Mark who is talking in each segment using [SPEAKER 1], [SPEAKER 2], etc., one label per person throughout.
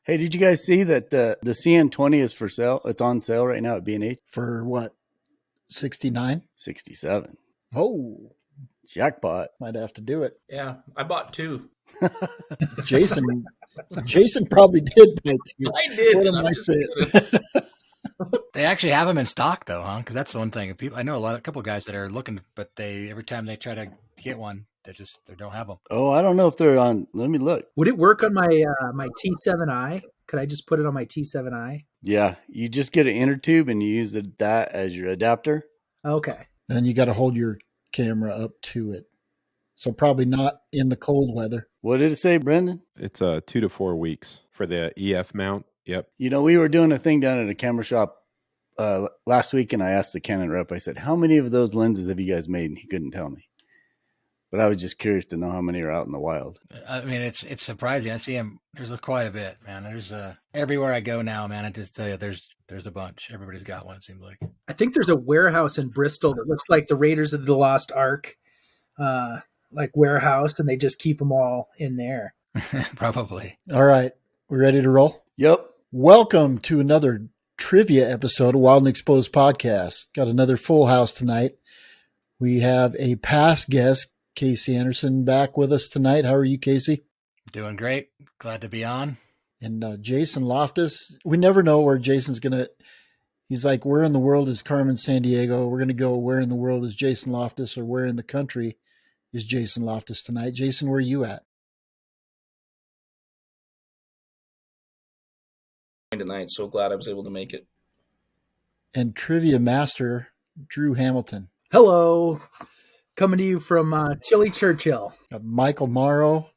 [SPEAKER 1] Hey, did you guys see that the CN20 is for sale? It's on sale right now at B&H.
[SPEAKER 2] For what? 69?
[SPEAKER 1] 67.
[SPEAKER 2] Oh,
[SPEAKER 1] Jackpot.
[SPEAKER 2] might have to do it.
[SPEAKER 3] Yeah, I bought 2.
[SPEAKER 2] Jason probably did buy 2.
[SPEAKER 3] I did.
[SPEAKER 2] What am
[SPEAKER 3] I'm
[SPEAKER 2] I
[SPEAKER 3] just
[SPEAKER 2] saying?
[SPEAKER 3] kidding.
[SPEAKER 4] They actually have them in stock though, huh? Because that's the one thing. I know a couple of guys that are looking, but every time they try to get one, they don't have them.
[SPEAKER 1] Oh, I don't know if they're on. Let me look.
[SPEAKER 5] Would it work on my my T7i? Could I just put it on my T7i?
[SPEAKER 1] Yeah, you just get an inner tube and you use that as your adapter.
[SPEAKER 5] Okay.
[SPEAKER 2] And you got to hold your camera up to it. So probably not in the cold weather.
[SPEAKER 1] What did it say, Brendan?
[SPEAKER 6] It's 2 to 4 weeks for the EF mount. Yep.
[SPEAKER 1] You know, we were doing a thing down at a camera shop last week, and I asked the Canon rep, I said, how many of those lenses have you guys made? And he couldn't tell me. But I was just curious to know how many are out in the wild.
[SPEAKER 4] I mean, it's surprising. I see them. There's quite a bit, man. There's everywhere I go now, man. I just tell you, there's a bunch. Everybody's got one. It seems like.
[SPEAKER 5] I think there's a warehouse in Bristol that looks like the Raiders of the Lost Ark, like warehouse, and they just keep them all in there.
[SPEAKER 4] Probably.
[SPEAKER 2] All right. We ready to roll?
[SPEAKER 1] Yep.
[SPEAKER 2] Welcome to another trivia episode of Wild and Exposed Podcast. Got another full house tonight. We have a past guest, Casey Anderson, back with us tonight. How are you, Casey?
[SPEAKER 4] Doing great. Glad to be on.
[SPEAKER 2] And Jason Loftus. We never know where Jason's going to. He's like, where in the world is Carmen Sandiego? We're going to go, where in the world is Jason Loftus, or where in the country is Jason Loftus tonight? Jason, where are you at?
[SPEAKER 3] Tonight, so glad I was able to make it.
[SPEAKER 2] And trivia master, Drew Hamilton.
[SPEAKER 5] Hello. Coming to you from chilly Churchill.
[SPEAKER 2] Got Michael Mauro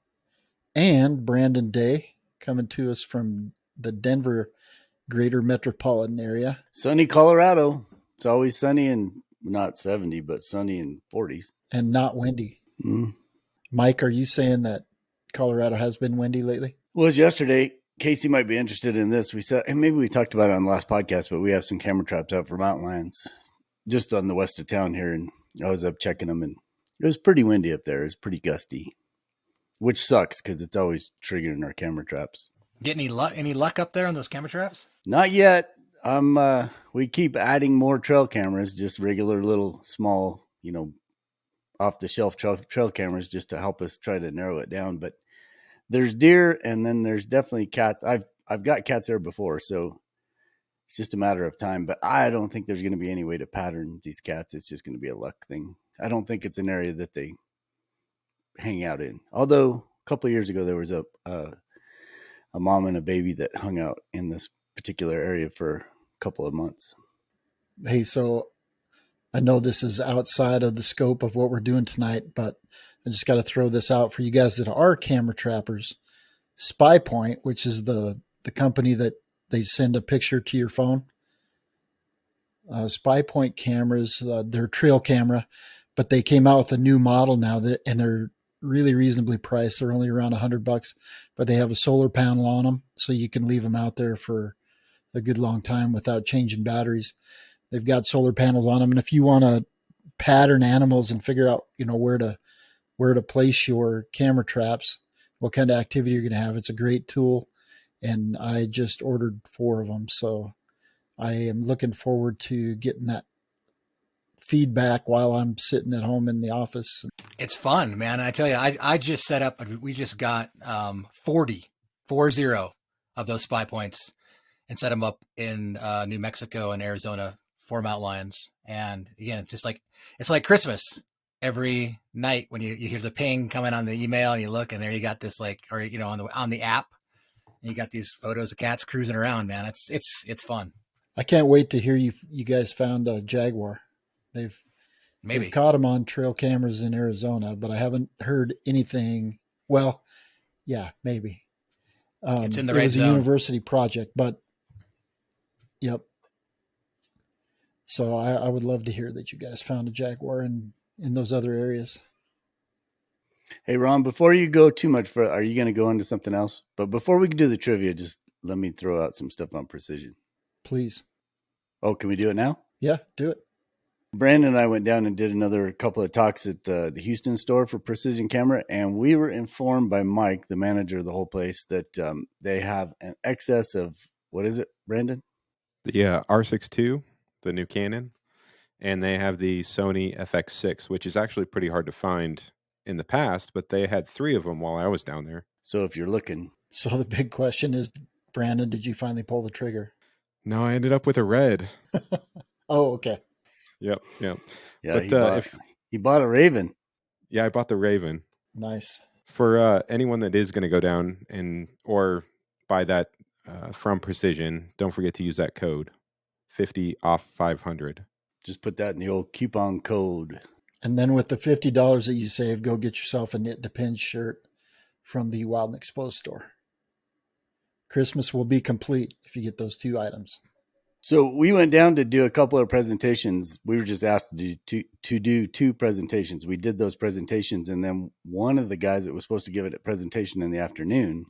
[SPEAKER 2] and Brandon Day coming to us from the Denver greater metropolitan area.
[SPEAKER 1] Sunny Colorado. It's always sunny and not 70, but sunny and 40s.
[SPEAKER 2] And not windy.
[SPEAKER 1] Mm.
[SPEAKER 2] Mike, are you saying that Colorado has been windy lately?
[SPEAKER 1] Well, it was yesterday. Casey might be interested in this. We said, and maybe we talked about it on the last podcast, but we have some camera traps out for mountain lions just on the west of town here. And I was up checking them, and it was pretty windy up there. It was pretty gusty, which sucks because it's always triggering our camera traps.
[SPEAKER 4] Get any luck up there on those camera traps?
[SPEAKER 1] Not yet. We keep adding more trail cameras, just regular little small, off the shelf trail cameras, just to help us try to narrow it down. But there's deer, and then there's definitely cats. I've got cats there before, so it's just a matter of time. But I don't think there's going to be any way to pattern these cats. It's just going to be a luck thing. I don't think it's an area that they hang out in. Although a couple of years ago there was a mom and a baby that hung out in this particular area for a couple of months.
[SPEAKER 2] Hey, so I know this is outside of the scope of what we're doing tonight, but I just got to throw this out for you guys that are camera trappers. Spy Point, which is the company that they send a picture to your phone. Spy Point cameras, they're trail camera, but they came out with a new model now and they're really reasonably priced. They're only around $100, but they have a solar panel on them, so you can leave them out there for a good long time without changing batteries. They've got solar panels on them, and if you want to pattern animals and figure out, where to place your camera traps, what kind of activity you're going to have, it's a great tool. And I just ordered 4 of them, so I am looking forward to getting that feedback while I'm sitting at home in the office.
[SPEAKER 4] It's fun, man. I tell you, I just set up, we just got 40 of those spy points and set them up in New Mexico and Arizona for mountain lions. And again, it's like Christmas. Every night when you hear the ping coming on the email and you look, and there you got this on the app, and you got these photos of cats cruising around, man. It's fun.
[SPEAKER 2] I can't wait to hear you guys found a jaguar. They've caught them on trail cameras in Arizona, but I haven't heard anything. Well, yeah, maybe.
[SPEAKER 4] It's in the
[SPEAKER 2] it
[SPEAKER 4] right
[SPEAKER 2] was
[SPEAKER 4] zone.
[SPEAKER 2] A university project, but yep. So I would love to hear that you guys found a jaguar in those other areas.
[SPEAKER 1] Hey, Ron, before you go too much further, are you going to go into something else? But before we can do the trivia, just let me throw out some stuff on precision.
[SPEAKER 2] Please.
[SPEAKER 1] Oh, can we do it now?
[SPEAKER 2] Yeah, do it.
[SPEAKER 1] Brandon and I went down and did another couple of talks at the Houston store for Precision Camera, and we were informed by Mike, the manager of the whole place, that they have an excess of, what is it, Brandon?
[SPEAKER 6] The R6 II, the new Canon, and they have the Sony FX6, which is actually pretty hard to find in the past, but they had 3 of them while I was down there.
[SPEAKER 1] So if you're looking.
[SPEAKER 2] So the big question is, Brandon, did you finally pull the trigger?
[SPEAKER 6] No, I ended up with a red.
[SPEAKER 2] Oh, okay.
[SPEAKER 6] Yep.
[SPEAKER 1] Yeah,
[SPEAKER 6] But
[SPEAKER 1] he bought a Raven.
[SPEAKER 6] Yeah, I bought the Raven.
[SPEAKER 2] Nice.
[SPEAKER 6] For anyone that is going to go down or buy that from Precision, don't forget to use that code 50 off 500.
[SPEAKER 1] Just put that in the old coupon code.
[SPEAKER 2] And then with the $50 that you save, go get yourself a Knit Depends shirt from the Wild and Exposed store. Christmas will be complete if you get those 2 items.
[SPEAKER 1] So we went down to do a couple of presentations. We were just asked to do 2 presentations. We did those presentations, and then one of the guys that was supposed to give it a presentation in the afternoon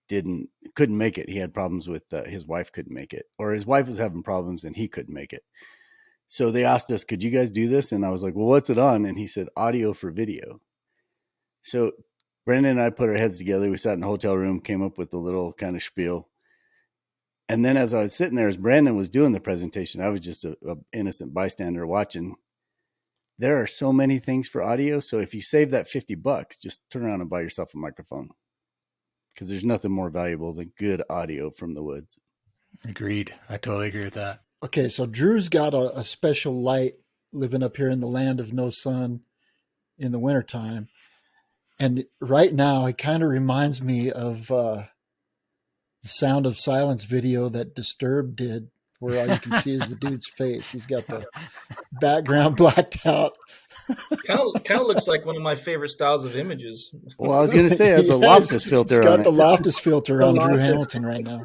[SPEAKER 1] couldn't make it. He had problems with his wife couldn't make it, or his wife was having problems and he couldn't make it. So they asked us, could you guys do this? And I was like, well, what's it on? And he said, audio for video. So Brandon and I put our heads together. We sat in the hotel room, came up with a little kind of spiel. And then as I was sitting there, as Brandon was doing the presentation, I was just a innocent bystander watching. There are so many things for audio. So if you save that $50, just turn around and buy yourself a microphone, because there's nothing more valuable than good audio from the woods.
[SPEAKER 4] Agreed. I totally agree with that.
[SPEAKER 2] Okay, so Drew's got a special light living up here in the land of no sun in the wintertime. And right now, it kind of reminds me of the Sound of Silence video that Disturbed did, where all you can see is the dude's face. He's got the background blacked out.
[SPEAKER 3] Kind of looks like one of my favorite styles of images.
[SPEAKER 1] Well, I was going to say, the Loftus filter
[SPEAKER 2] He's
[SPEAKER 1] on
[SPEAKER 2] got
[SPEAKER 1] it.
[SPEAKER 2] the Loftus filter on Drew
[SPEAKER 5] Loftus.
[SPEAKER 2] Hamilton right now.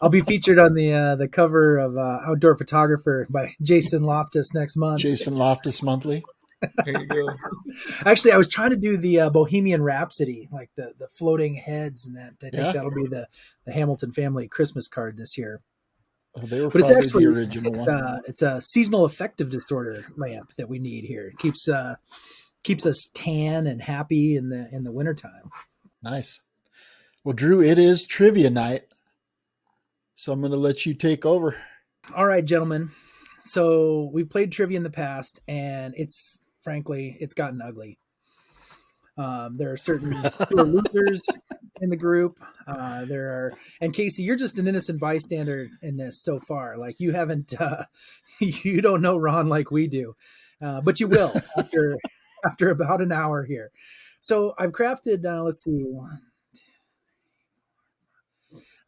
[SPEAKER 5] I'll be featured on the cover of Outdoor Photographer by Jason Loftus next month.
[SPEAKER 2] Jason Loftus Monthly.
[SPEAKER 3] There you go.
[SPEAKER 5] Actually, I was trying to do the Bohemian Rhapsody, like the floating heads, and that. I think
[SPEAKER 2] Yeah.
[SPEAKER 5] that'll be the Hamilton family Christmas card this year.
[SPEAKER 2] Oh, they were
[SPEAKER 5] But it's
[SPEAKER 2] probably
[SPEAKER 5] actually
[SPEAKER 2] the original one.
[SPEAKER 5] it's a seasonal affective disorder lamp that we need here. It keeps us tan and happy in the wintertime.
[SPEAKER 2] Nice. Well, Drew, it is trivia night, so I'm going to let you take over.
[SPEAKER 5] All right, gentlemen. So we've played trivia in the past, and frankly, it's gotten ugly. There are certain who are losers in the group. And Casey, you're just an innocent bystander in this so far. Like you haven't, you don't know Ron like we do, but you will after about an hour here. So I've crafted. Let's see.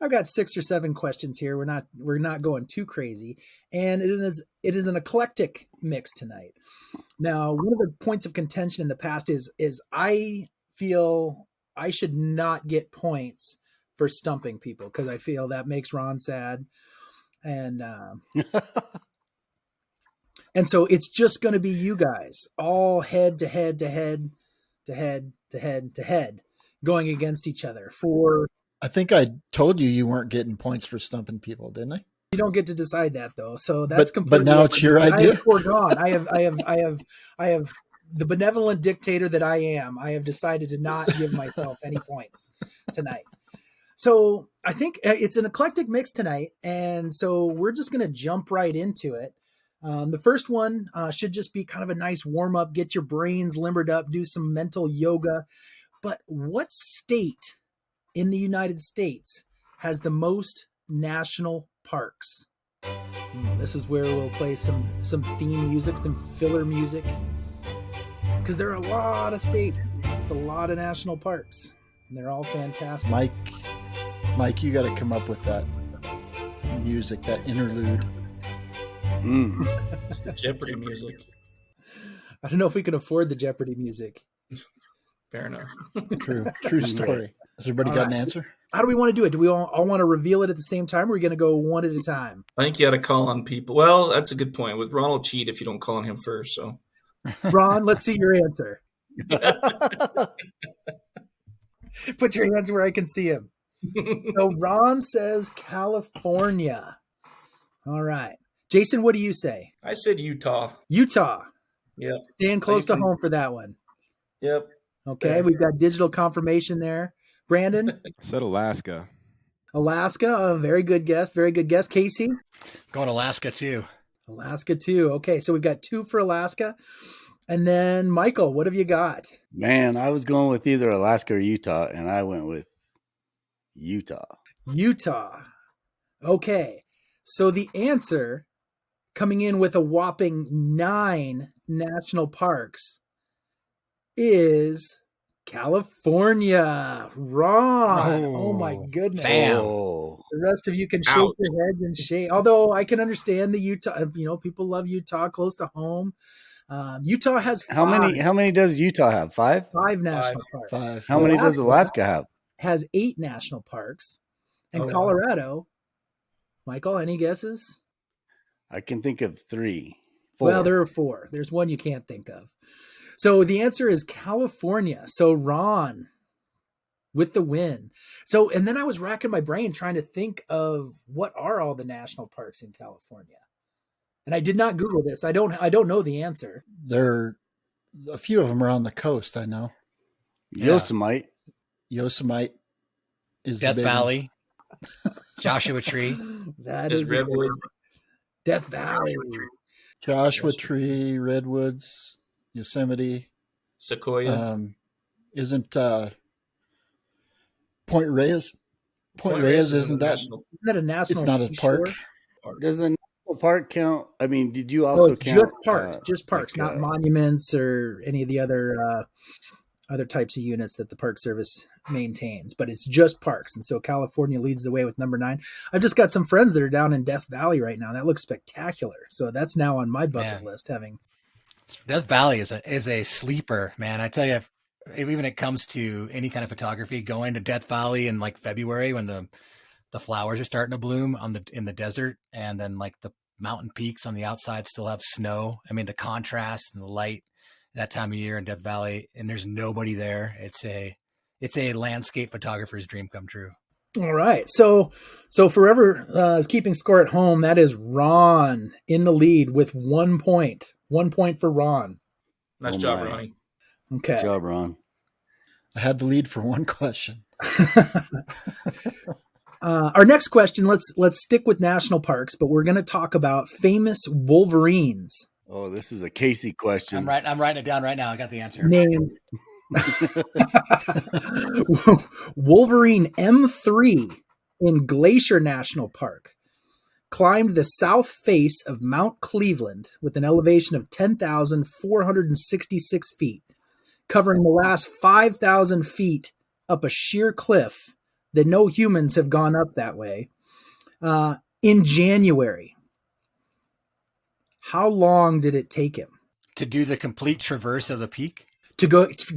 [SPEAKER 5] I've got 6 or 7 questions here. We're not going too crazy, and it is an eclectic mix tonight. Now, one of the points of contention in the past is I feel I should not get points for stumping people, because I feel that makes Ron sad, and so it's just going to be you guys all head to head to head to head to head to head going against each other for.
[SPEAKER 2] I think I told you weren't getting points for stumping people, didn't I?
[SPEAKER 5] You don't get to decide that, though. So that's completely.
[SPEAKER 2] But now it's your idea.
[SPEAKER 5] I have foregone. I have the benevolent dictator that I am. I have decided to not give myself any points tonight. So I think it's an eclectic mix tonight, and so we're just going to jump right into it. The first one should just be kind of a nice warm up, get your brains limbered up, do some mental yoga. But what state in the United States has the most national parks? This is where we'll play some theme music, some filler music, because there are a lot of states, a lot of national parks, and they're all fantastic.
[SPEAKER 2] Mike, you got to come up with that music, that interlude.
[SPEAKER 3] It's the Jeopardy music.
[SPEAKER 5] I don't know if we can afford the Jeopardy music.
[SPEAKER 3] Fair enough.
[SPEAKER 2] True story. Has everybody got an answer?
[SPEAKER 5] How do we want to do it? Do we all want to reveal it at the same time, or are we going to go one at a time?
[SPEAKER 3] I think you got to call on people. Well, that's a good point. With Ron will cheat if you don't call on him first. So,
[SPEAKER 5] Ron, let's see your answer. Put your hands where I can see him. So Ron says California. All right. Jason, what do you say?
[SPEAKER 3] I said Utah.
[SPEAKER 5] Utah.
[SPEAKER 3] Yep.
[SPEAKER 5] Staying close to
[SPEAKER 3] can-
[SPEAKER 5] home for that one.
[SPEAKER 3] Yep.
[SPEAKER 5] Okay,
[SPEAKER 3] Fair.
[SPEAKER 5] we've got digital confirmation there. Brandon,
[SPEAKER 6] I said Alaska.
[SPEAKER 5] Alaska. Very good guess. Very good guess. Casey,
[SPEAKER 4] Going Alaska too.
[SPEAKER 5] Alaska too. Okay, so we've got 2 for Alaska. And then Michael, what have you got?
[SPEAKER 1] Man, I was going with either Alaska or Utah, and I went with Utah.
[SPEAKER 5] Utah. Okay, so the answer coming in with a whopping 9 national parks is California. Ron. Oh my goodness.
[SPEAKER 4] Bam.
[SPEAKER 1] Oh,
[SPEAKER 5] The rest of you can shake
[SPEAKER 3] Ouch.
[SPEAKER 5] your heads and shake. Although I can understand the Utah, people love Utah, close to home. Utah has
[SPEAKER 1] how many does Utah have? 5?
[SPEAKER 5] 5 national parks.
[SPEAKER 2] 5.
[SPEAKER 1] How many does Alaska have?
[SPEAKER 5] Has 8 national parks. And
[SPEAKER 3] Oh, wow.
[SPEAKER 5] Colorado, Michael, any guesses?
[SPEAKER 1] I can think of 3. 4.
[SPEAKER 5] Well, there are 4. There's one you can't think of. So the answer is California. So Ron with the win. So, and then I was racking my brain trying to think of what are all the national parks in California. And I did not Google this. I don't know the answer.
[SPEAKER 2] There, a few of them are on the coast. I know.
[SPEAKER 1] Yosemite.
[SPEAKER 2] Yosemite is
[SPEAKER 4] Death
[SPEAKER 2] the big one.
[SPEAKER 4] Valley. Joshua Tree.
[SPEAKER 5] That
[SPEAKER 3] Is
[SPEAKER 5] is
[SPEAKER 3] Redwood.
[SPEAKER 5] Death Valley.
[SPEAKER 2] Joshua Tree, Redwoods, Yosemite.
[SPEAKER 3] Sequoia.
[SPEAKER 2] Isn't Point Reyes? Point
[SPEAKER 3] is
[SPEAKER 2] Reyes
[SPEAKER 3] a
[SPEAKER 2] isn't that?
[SPEAKER 3] national-
[SPEAKER 5] Isn't that a national
[SPEAKER 2] It's not a
[SPEAKER 5] seashore?
[SPEAKER 2] park.
[SPEAKER 1] Does the national park count? I mean, did you
[SPEAKER 5] Oh,
[SPEAKER 1] also
[SPEAKER 5] it's
[SPEAKER 1] count
[SPEAKER 5] just parks,
[SPEAKER 1] like,
[SPEAKER 5] not monuments or any of the other types of units that the Park Service maintains, but it's just parks. And so California leads the way with number 9. I've just got some friends that are down in Death Valley right now. That looks spectacular. So that's now on my bucket list.
[SPEAKER 4] Death Valley is a sleeper, man. I tell you, even when it comes to any kind of photography, going to Death Valley in like February when the flowers are starting to bloom in the desert, and then like the mountain peaks on the outside still have snow. I mean, the contrast and the light that time of year in Death Valley, and there's nobody there. It's a landscape photographer's dream come true.
[SPEAKER 5] All right. So forever is keeping score at home. That is Ron in the lead with 1 point. 1 point for Ron.
[SPEAKER 3] Nice
[SPEAKER 1] Oh,
[SPEAKER 3] job,
[SPEAKER 1] my.
[SPEAKER 3] Ronnie.
[SPEAKER 5] Okay.
[SPEAKER 1] Good job, Ron.
[SPEAKER 2] I had the lead for one question.
[SPEAKER 5] Our next question, let's stick with national parks, but we're going to talk about famous wolverines
[SPEAKER 1] Oh, this is a Casey question.
[SPEAKER 4] I'm writing it down right now. I got the answer.
[SPEAKER 5] named Wolverine M3 in Glacier National Park climbed the south face of Mount Cleveland with an elevation of 10,466 feet, covering the last 5,000 feet up a sheer cliff that no humans have gone up that way, in January. How long did it take him
[SPEAKER 4] To do the complete traverse of the peak?
[SPEAKER 5] to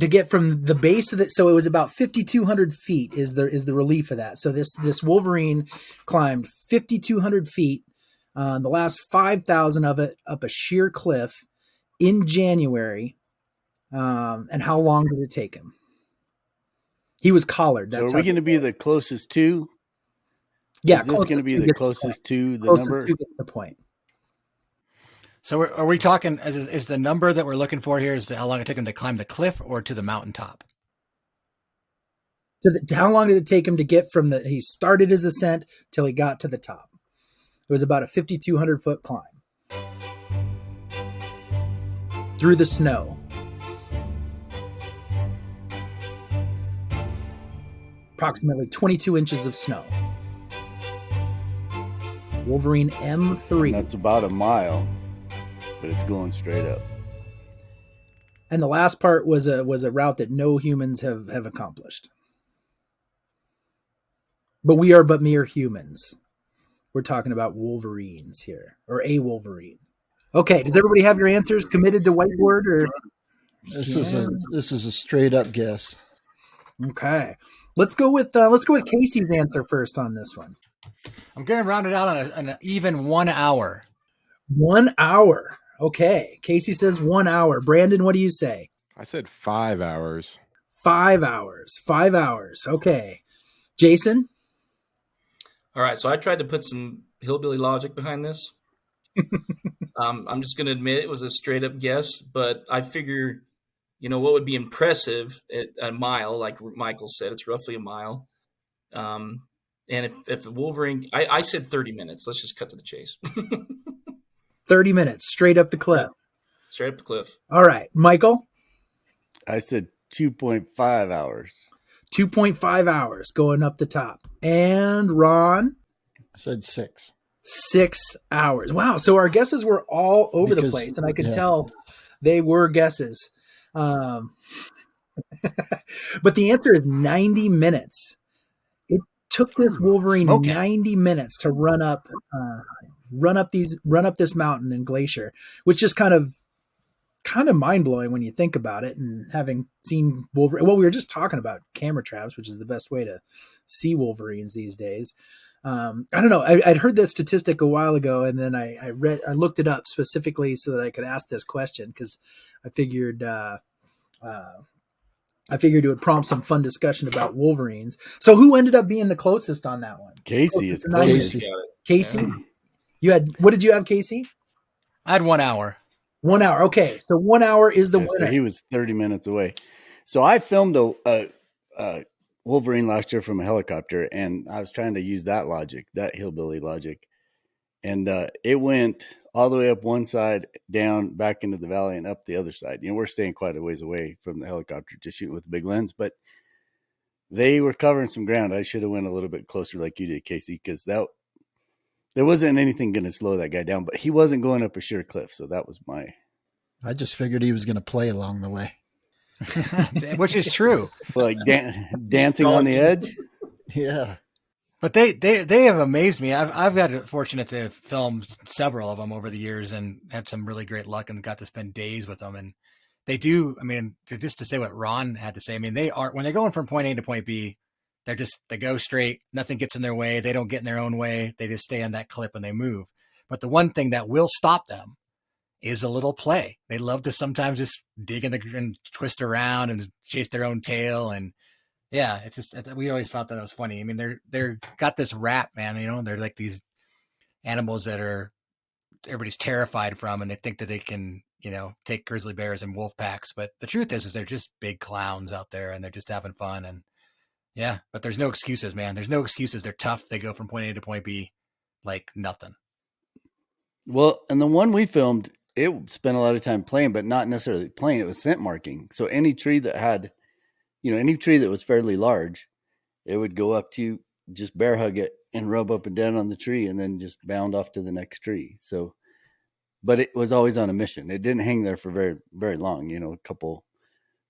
[SPEAKER 5] get from the base of it? So it was about 5,200 feet is the relief of that. So this Wolverine climbed 5,200 feet, the last 5,000 of it up a sheer cliff in January. And how long did it take him? He was collared.
[SPEAKER 1] So
[SPEAKER 5] That's
[SPEAKER 1] are we going to be the closest to?
[SPEAKER 5] Yeah,
[SPEAKER 1] Is this going to be the closest to the
[SPEAKER 5] closest
[SPEAKER 1] number?
[SPEAKER 5] to gets the point.
[SPEAKER 4] So are we talking, is the number that we're looking for here is how long it took him to climb the cliff or to the mountaintop?
[SPEAKER 5] To how long did it take him to get from he started his ascent till he got to the top? It was about a 5,200 foot climb through the snow. Approximately 22 inches of snow. Wolverine M3.
[SPEAKER 1] That's about a mile, but it's going straight up.
[SPEAKER 5] And the last part was a route that no humans have accomplished. But we are but mere humans. We're talking about Wolverines here, or a Wolverine. Okay, does everybody have your answers committed to whiteboard? Or
[SPEAKER 2] This is a straight up guess.
[SPEAKER 5] okay, let's go with Casey's answer first on this one.
[SPEAKER 4] I'm going to round it out on an even 1 hour.
[SPEAKER 5] 1 hour. Okay, Casey says 1 hour. Brandon, what do you say?
[SPEAKER 6] I said 5 hours.
[SPEAKER 5] 5 hours. 5 hours. Okay, Jason.
[SPEAKER 3] All right, so I tried to put some hillbilly logic behind this. I'm just going to admit it was a straight up guess, but I figure, what would be impressive at a mile, like Michael said, it's roughly a mile. And if the Wolverine, I said 30 minutes. Let's just cut to the chase.
[SPEAKER 5] 30 minutes straight up the cliff.
[SPEAKER 3] Straight up the cliff.
[SPEAKER 5] All right, Michael.
[SPEAKER 1] I said 2.5 hours.
[SPEAKER 5] 2.5 hours going up the top. And Ron.
[SPEAKER 2] I said 6.
[SPEAKER 5] 6 hours. Wow. So our guesses were all over the place, and I could tell they were guesses. But the answer is 90 minutes. It took this Wolverine 90 minutes to run up this mountain in Glacier, which is kind of mind blowing when you think about it. And having seen Wolverine, well, we were just talking about camera traps, which is the best way to see Wolverines these days. I don't know. I'd heard this statistic a while ago, and then I looked it up specifically so that I could ask this question, because I figured it would prompt some fun discussion about Wolverines. So who ended up being the closest on that one?
[SPEAKER 1] Casey is
[SPEAKER 5] close. Casey, what did you have, Casey?
[SPEAKER 4] I had 1 hour.
[SPEAKER 5] 1 hour. Okay, so 1 hour is the winner.
[SPEAKER 1] So he was 30 minutes away. So I filmed a Wolverine last year from a helicopter, and I was trying to use that hillbilly logic. And it went all the way up one side, down, back into the valley, and up the other side. We're staying quite a ways away from the helicopter, just shooting with a big lens, but they were covering some ground. I should have went a little bit closer like you did, Casey, because there wasn't anything going to slow that guy down, but he wasn't going up a sheer cliff. So that was
[SPEAKER 2] I just figured he was going to play along the way.
[SPEAKER 4] Which is true.
[SPEAKER 1] Like dancing on the edge.
[SPEAKER 2] Yeah.
[SPEAKER 4] But they have amazed me. I've got fortunate to film several of them over the years and had some really great luck and got to spend days with them. And they do, just to say what Ron had to say, when they're going from point A to point B, they go straight, nothing gets in their way. They don't get in their own way. They just stay on that clip and they move. But the one thing that will stop them is a little play. They love to sometimes just dig and twist around and chase their own tail. And yeah, it's just, we always thought that was funny. They're got this rap, man, they're like these animals that everybody's terrified from, and they think that they can, take grizzly bears and wolf packs. But the truth is they're just big clowns out there and they're just having fun. And yeah, but there's no excuses, man. There's no excuses. They're tough. They go from point A to point B like nothing.
[SPEAKER 1] Well, and the one we filmed, it spent a lot of time playing, but not necessarily playing. It was scent marking. So any tree that had, any tree that was fairly large, it would go up to, just bear hug it and rub up and down on the tree and then just bound off to the next tree. So, but it was always on a mission. It didn't hang there for very, very long, a couple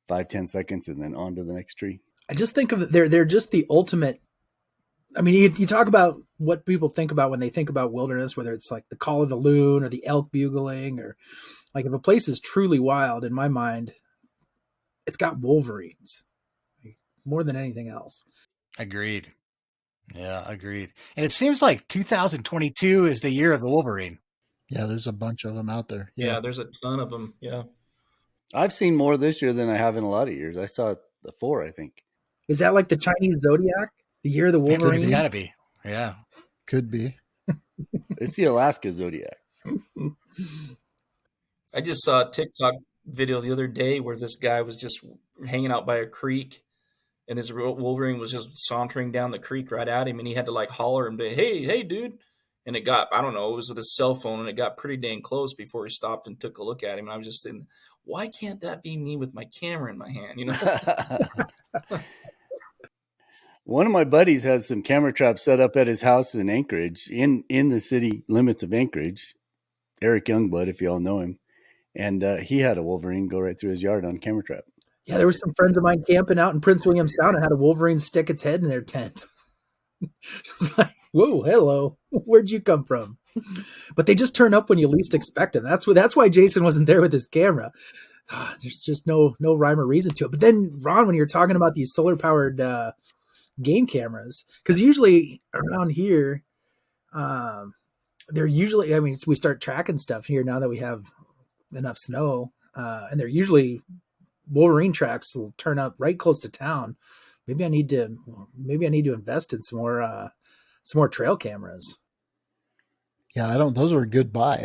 [SPEAKER 1] 5-10 seconds and then on to the next tree.
[SPEAKER 5] I just think of it, they're just the ultimate. You talk about what people think about when they think about wilderness, whether it's like the call of the loon or the elk bugling, or like if a place is truly wild, in my mind, it's got wolverines more than anything else.
[SPEAKER 4] Agreed. Yeah, agreed. And it seems like 2022 is the year of the Wolverine.
[SPEAKER 2] Yeah, there's a bunch of them out there.
[SPEAKER 3] Yeah, there's a ton of them. Yeah.
[SPEAKER 1] I've seen more this year than I have in a lot of years. I saw the 4, I think.
[SPEAKER 5] Is that like the Chinese zodiac? The year of the Wolverine?
[SPEAKER 4] It's got to be. Yeah.
[SPEAKER 2] Could be.
[SPEAKER 1] It's the Alaska zodiac.
[SPEAKER 3] I just saw a TikTok video the other day where this guy was just hanging out by a creek, and this Wolverine was just sauntering down the creek right at him, and he had to like holler and be, hey, dude. And it got, I don't know, it was with his cell phone, and it got pretty dang close before he stopped and took a look at him. And I was just thinking, why can't that be me with my camera in my hand?
[SPEAKER 1] One of my buddies has some camera traps set up at his house in Anchorage, in the city limits of Anchorage. Eric Youngblood, if you all know him. And he had a Wolverine go right through his yard on camera trap.
[SPEAKER 5] Yeah, there were some friends of mine camping out in Prince William Sound and had a Wolverine stick its head in their tent. It's like, whoa, hello, where'd you come from? But they just turn up when you least expect them. That's why Jason wasn't there with his camera. There's just no rhyme or reason to it. But then, Ron, when you're talking about these solar powered game cameras, because usually around here, they're usually, we start tracking stuff here now that we have enough snow, and they're usually Wolverine tracks will turn up right close to town. Maybe I need to invest in some more trail cameras.
[SPEAKER 2] Yeah, those are a good buy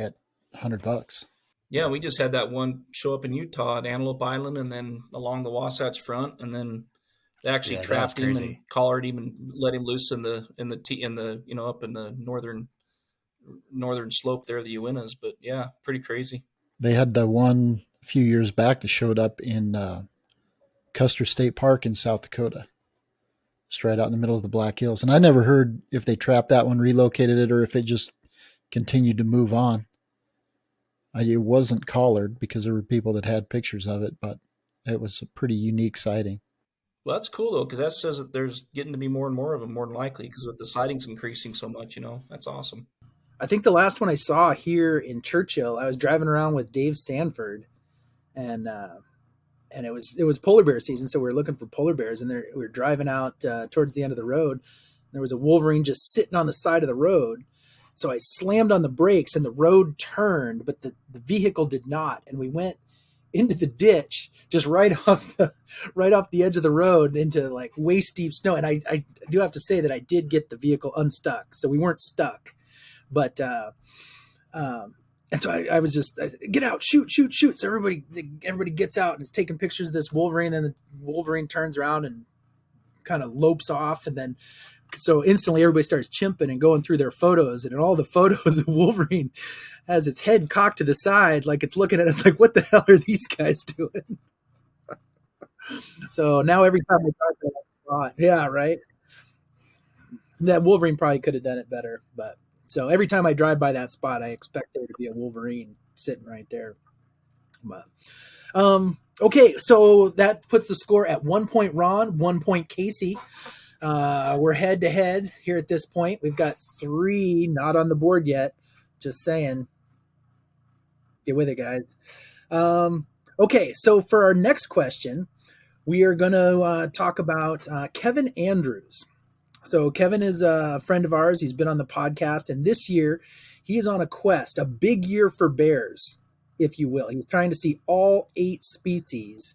[SPEAKER 2] $100.
[SPEAKER 3] Yeah, we just had that one show up in Utah at Antelope Island, and then along the Wasatch Front, and then they actually
[SPEAKER 4] Yeah, that was
[SPEAKER 3] trapped him and
[SPEAKER 4] crazy.
[SPEAKER 3] collared him and let him loose in the up in the northern slope there of the Uintas. But yeah, pretty crazy.
[SPEAKER 2] They had the one a few years back that showed up in Custer State Park in South Dakota, just right out in the middle of the Black Hills. And I never heard if they trapped that one, relocated it, or if it just continued to move on. It wasn't collared because there were people that had pictures of it, but it was a pretty unique sighting.
[SPEAKER 3] Well, that's cool though, because that says that there's getting to be more and more of them, more than likely, because with the sightings increasing so much, that's awesome.
[SPEAKER 5] I think the last one I saw here in Churchill, I was driving around with Dave Sanford, and it was polar bear season, so we were looking for polar bears, and we were driving out towards the end of the road. There was a wolverine just sitting on the side of the road. So I slammed on the brakes and the road turned, but the vehicle did not. And we went into the ditch, just right off the edge of the road into like waist deep snow. And I do have to say that I did get the vehicle unstuck. So we weren't stuck, but, and so I said, get out, shoot. So everybody gets out and is taking pictures of this wolverine. And the wolverine turns around and kind of lopes off. And then, so instantly everybody starts chimping and going through their photos, and in all the photos, the wolverine has its head cocked to the side, like it's looking at us like, what the hell are these guys doing? So now every time we drive that spot, yeah, right. That wolverine probably could have done it better, but so every time I drive by that spot, I expect there to be a wolverine sitting right there. But okay, so that puts the score at 1 point Ron, 1 point Casey. We're head to head here at this point. We've got 3 not on the board yet. Just saying. Get with it, guys. Okay, so for our next question, we are going to talk about Kevin Andrews. So Kevin is a friend of ours. He's been on the podcast, and this year he is on a quest, a big year for bears, if you will. He's trying to see all 8 species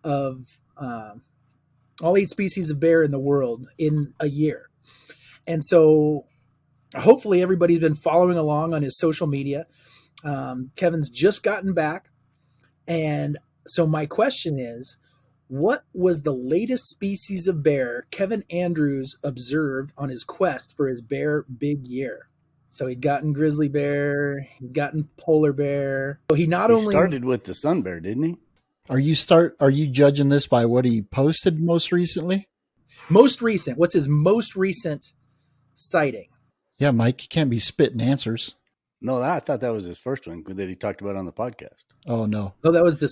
[SPEAKER 5] of bear in the world in a year. And so hopefully everybody's been following along on his social media. Kevin's just gotten back. And so my question is, what was the latest species of bear Kevin Andrews observed on his quest for his bear big year? So he'd gotten grizzly bear, he'd gotten polar bear. So he
[SPEAKER 1] started with the sun bear, didn't he?
[SPEAKER 2] Are you judging this by what he posted most recently?
[SPEAKER 5] Most recent. What's his most recent sighting?
[SPEAKER 2] Yeah, Mike, you can't be spitting answers.
[SPEAKER 1] No, I thought that was his first one that he talked about on the podcast.
[SPEAKER 2] Oh, no.
[SPEAKER 5] No, that was the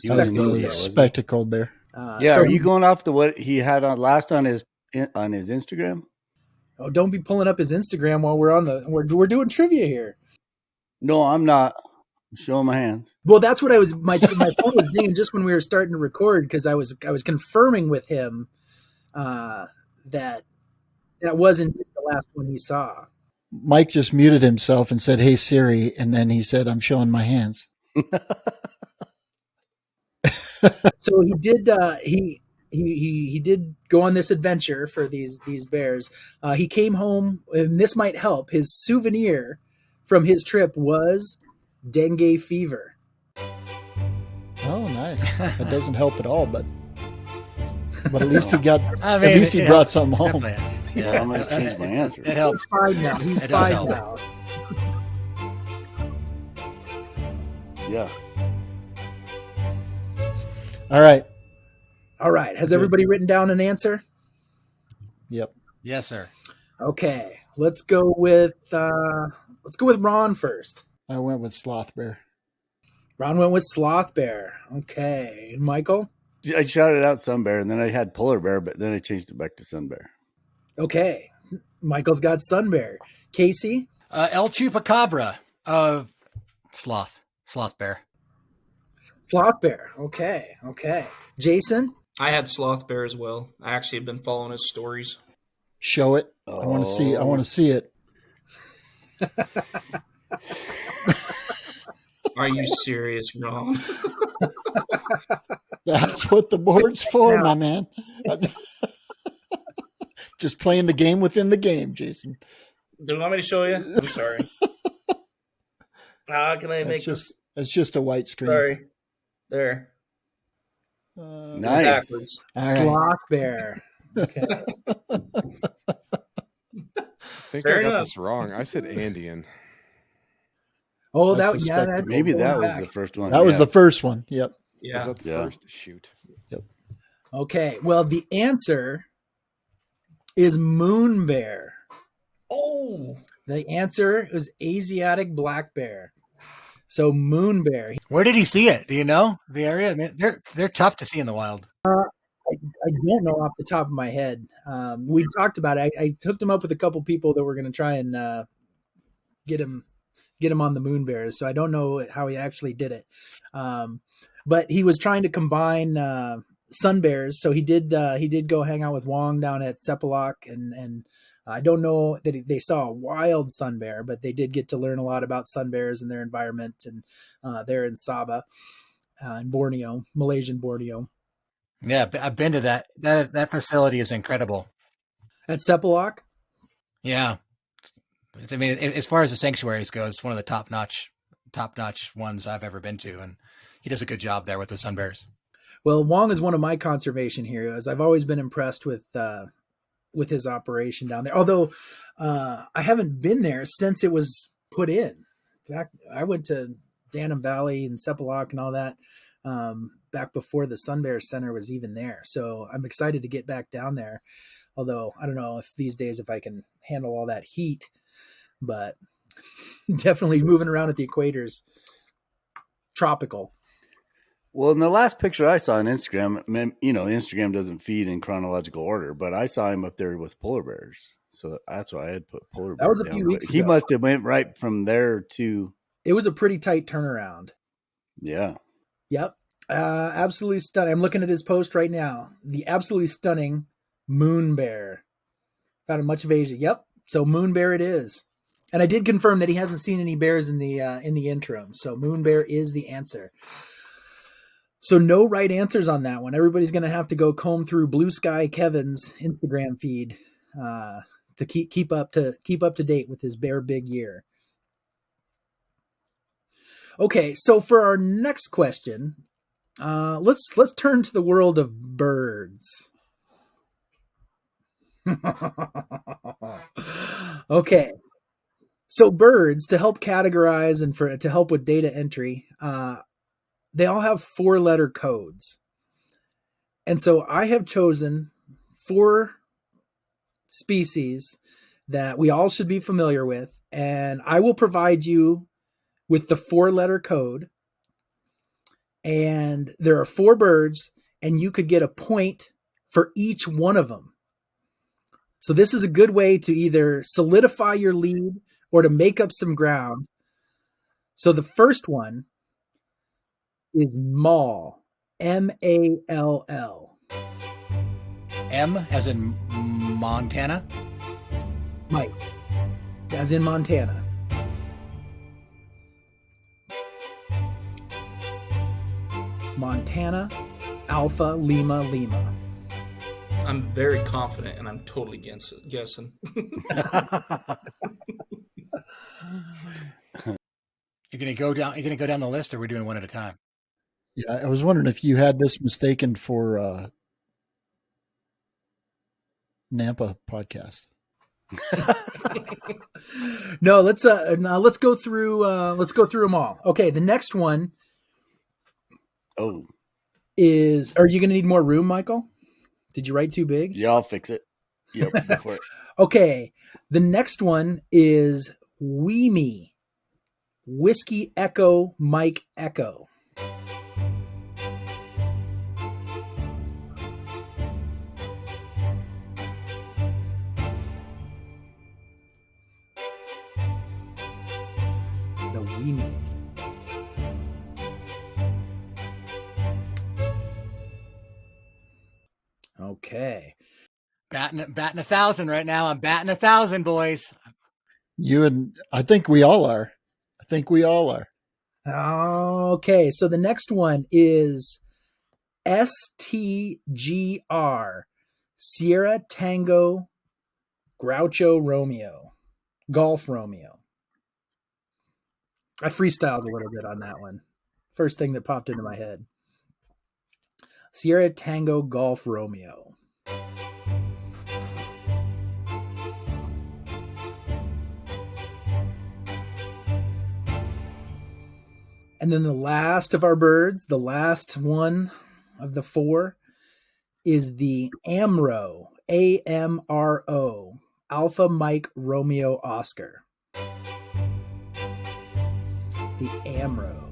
[SPEAKER 2] spectacled bear.
[SPEAKER 1] Yeah, are you going off what he had on last on his Instagram?
[SPEAKER 5] Oh, don't be pulling up his Instagram while we're doing trivia here.
[SPEAKER 1] No, I'm not. I'm showing my hands.
[SPEAKER 5] Well, that's what I was. My phone was dinging just when we were starting to record, because I was confirming with him that wasn't the last one he saw.
[SPEAKER 2] Mike just muted himself and said, "Hey Siri," and then he said, "I'm showing my hands."
[SPEAKER 5] So he did. He did go on this adventure for these bears. He came home, and this might help. His souvenir from his trip was dengue fever.
[SPEAKER 2] Oh, nice. That doesn't help at all, but at least he got.
[SPEAKER 4] I mean,
[SPEAKER 2] at least he brought something home.
[SPEAKER 1] Yeah, I'm going to change my answer.
[SPEAKER 4] It helps.
[SPEAKER 5] He's fine now. He's fine now.
[SPEAKER 1] Yeah.
[SPEAKER 2] All right.
[SPEAKER 5] Has everybody written down an answer?
[SPEAKER 2] Yep.
[SPEAKER 4] Yes, sir.
[SPEAKER 5] Okay. Let's go with Ron first.
[SPEAKER 2] I went with sloth bear.
[SPEAKER 5] Ron went with sloth bear. Okay. Michael?
[SPEAKER 1] I shouted out sun bear, and then I had polar bear, but then I changed it back to sun bear.
[SPEAKER 5] Okay. Michael's got sun bear. Casey?
[SPEAKER 4] El Chupacabra. Sloth bear.
[SPEAKER 5] Sloth bear. Okay. Jason?
[SPEAKER 3] I had sloth bear as well. I actually have been following his stories.
[SPEAKER 2] Show it. I want to see. I want to see it.
[SPEAKER 3] Are you serious, Ron?
[SPEAKER 2] That's what the board's for, my man. Just playing the game within the game, Jason.
[SPEAKER 3] Do you want me to show you? I'm sorry. How can I make
[SPEAKER 2] That's just a white screen.
[SPEAKER 3] Sorry. There.
[SPEAKER 1] Nice.
[SPEAKER 3] Backwards.
[SPEAKER 2] All right.
[SPEAKER 5] Sloth bear. Okay.
[SPEAKER 6] I think
[SPEAKER 3] Fair
[SPEAKER 6] I got
[SPEAKER 3] enough.
[SPEAKER 6] this wrong. I said Andean.
[SPEAKER 5] Oh,
[SPEAKER 2] That's
[SPEAKER 5] that
[SPEAKER 2] the
[SPEAKER 5] yeah,
[SPEAKER 2] spectrum.
[SPEAKER 5] that's
[SPEAKER 1] Maybe
[SPEAKER 5] going
[SPEAKER 1] that was
[SPEAKER 5] back.
[SPEAKER 1] the first one.
[SPEAKER 2] That was
[SPEAKER 1] yeah.
[SPEAKER 2] the first one. Yep.
[SPEAKER 6] Was
[SPEAKER 3] Yeah.
[SPEAKER 6] that the
[SPEAKER 1] Yeah.
[SPEAKER 6] first? Shoot.
[SPEAKER 5] Okay. Well, the answer is moon bear.
[SPEAKER 3] Oh.
[SPEAKER 5] The answer is Asiatic black bear. So moon bear.
[SPEAKER 4] Where did he see it? Do you know the area? I mean, they're tough to see in the wild.
[SPEAKER 5] I don't know off the top of my head. We talked about it. I hooked him up with a couple people that were going to try and get him on the moon bears. So I don't know how he actually did it. But he was trying to combine sun bears. So he did go hang out with Wong down at Sepalak, and I don't know that they saw a wild sun bear, but they did get to learn a lot about sun bears and their environment. And they're in Sabah, in Borneo, Malaysian Borneo.
[SPEAKER 4] Yeah, I've been to that. That facility is incredible.
[SPEAKER 5] At Sepalak?
[SPEAKER 4] Yeah. I mean, as far as the sanctuaries go, it's one of the top notch ones I've ever been to, and he does a good job there with the sun bears.
[SPEAKER 5] Well, Wong is one of my conservation heroes. I've always been impressed with his operation down there. Although I haven't been there since it was put in. I went to Danum Valley and Sepalak and all that back before the Sun Bear Center was even there. So I'm excited to get back down there. Although I don't know if these days if I can handle all that heat, but definitely moving around at the equator's tropical.
[SPEAKER 1] Well, in the last picture I saw on Instagram, Instagram doesn't feed in chronological order, but I saw him up there with polar bears. So that's why I had put polar bear
[SPEAKER 5] That was a
[SPEAKER 1] down.
[SPEAKER 5] few weeks
[SPEAKER 1] He
[SPEAKER 5] ago.
[SPEAKER 1] must have went right from there to.
[SPEAKER 5] It was a pretty tight turnaround.
[SPEAKER 1] Yeah.
[SPEAKER 5] Yep. Absolutely stunning. I'm looking at his post right now. The absolutely stunning moon bear. Found in much of Asia. Yep. So moon bear it is. And I did confirm that he hasn't seen any bears in the interim. So moon bear is the answer. So no right answers on that one. Everybody's going to have to go comb through Blue Sky Kevin's Instagram feed to keep up to date with his bear big year. Okay, so for our next question, let's turn to the world of birds. Okay, so birds, to help categorize and to help with data entry, they all have 4-letter codes, and so I have chosen 4 species that we all should be familiar with, and I will provide you with the 4-letter code. And there are 4 birds, and you could get a point for each one of them. So this is a good way to either solidify your lead or to make up some ground. So the first one is Mall, M-A-L-L.
[SPEAKER 4] M as in Montana.
[SPEAKER 5] Mike, as in Montana. Montana, Alpha, Lima, Lima.
[SPEAKER 3] I'm very confident, and I'm totally guessing.
[SPEAKER 4] You're gonna go down the list, or we're doing one at a time?
[SPEAKER 2] Yeah, I was wondering if you had this mistaken for Nampa podcast.
[SPEAKER 5] No, let's go through them all. Okay, the next one
[SPEAKER 1] Oh,
[SPEAKER 5] is, are you going to need more room, Michael? Did you write too big?
[SPEAKER 1] yeah, I'll fix it. Yep, go for it.
[SPEAKER 5] Okay, the next one is Weemy, Whiskey Echo Mike Echo. The Weemy. Okay.
[SPEAKER 4] Batting 1,000 right now. I'm batting 1,000, boys.
[SPEAKER 2] You and I think we all are.
[SPEAKER 5] Okay, so the next one is STGR, Sierra Tango Groucho Romeo, Golf Romeo. I freestyled a little bit on that one. First thing that popped into my head. Sierra Tango Golf Romeo. And then the last of our birds, the last one of the four, is the AMRO, AMRO, Alpha Mike Romeo Oscar. The AMRO.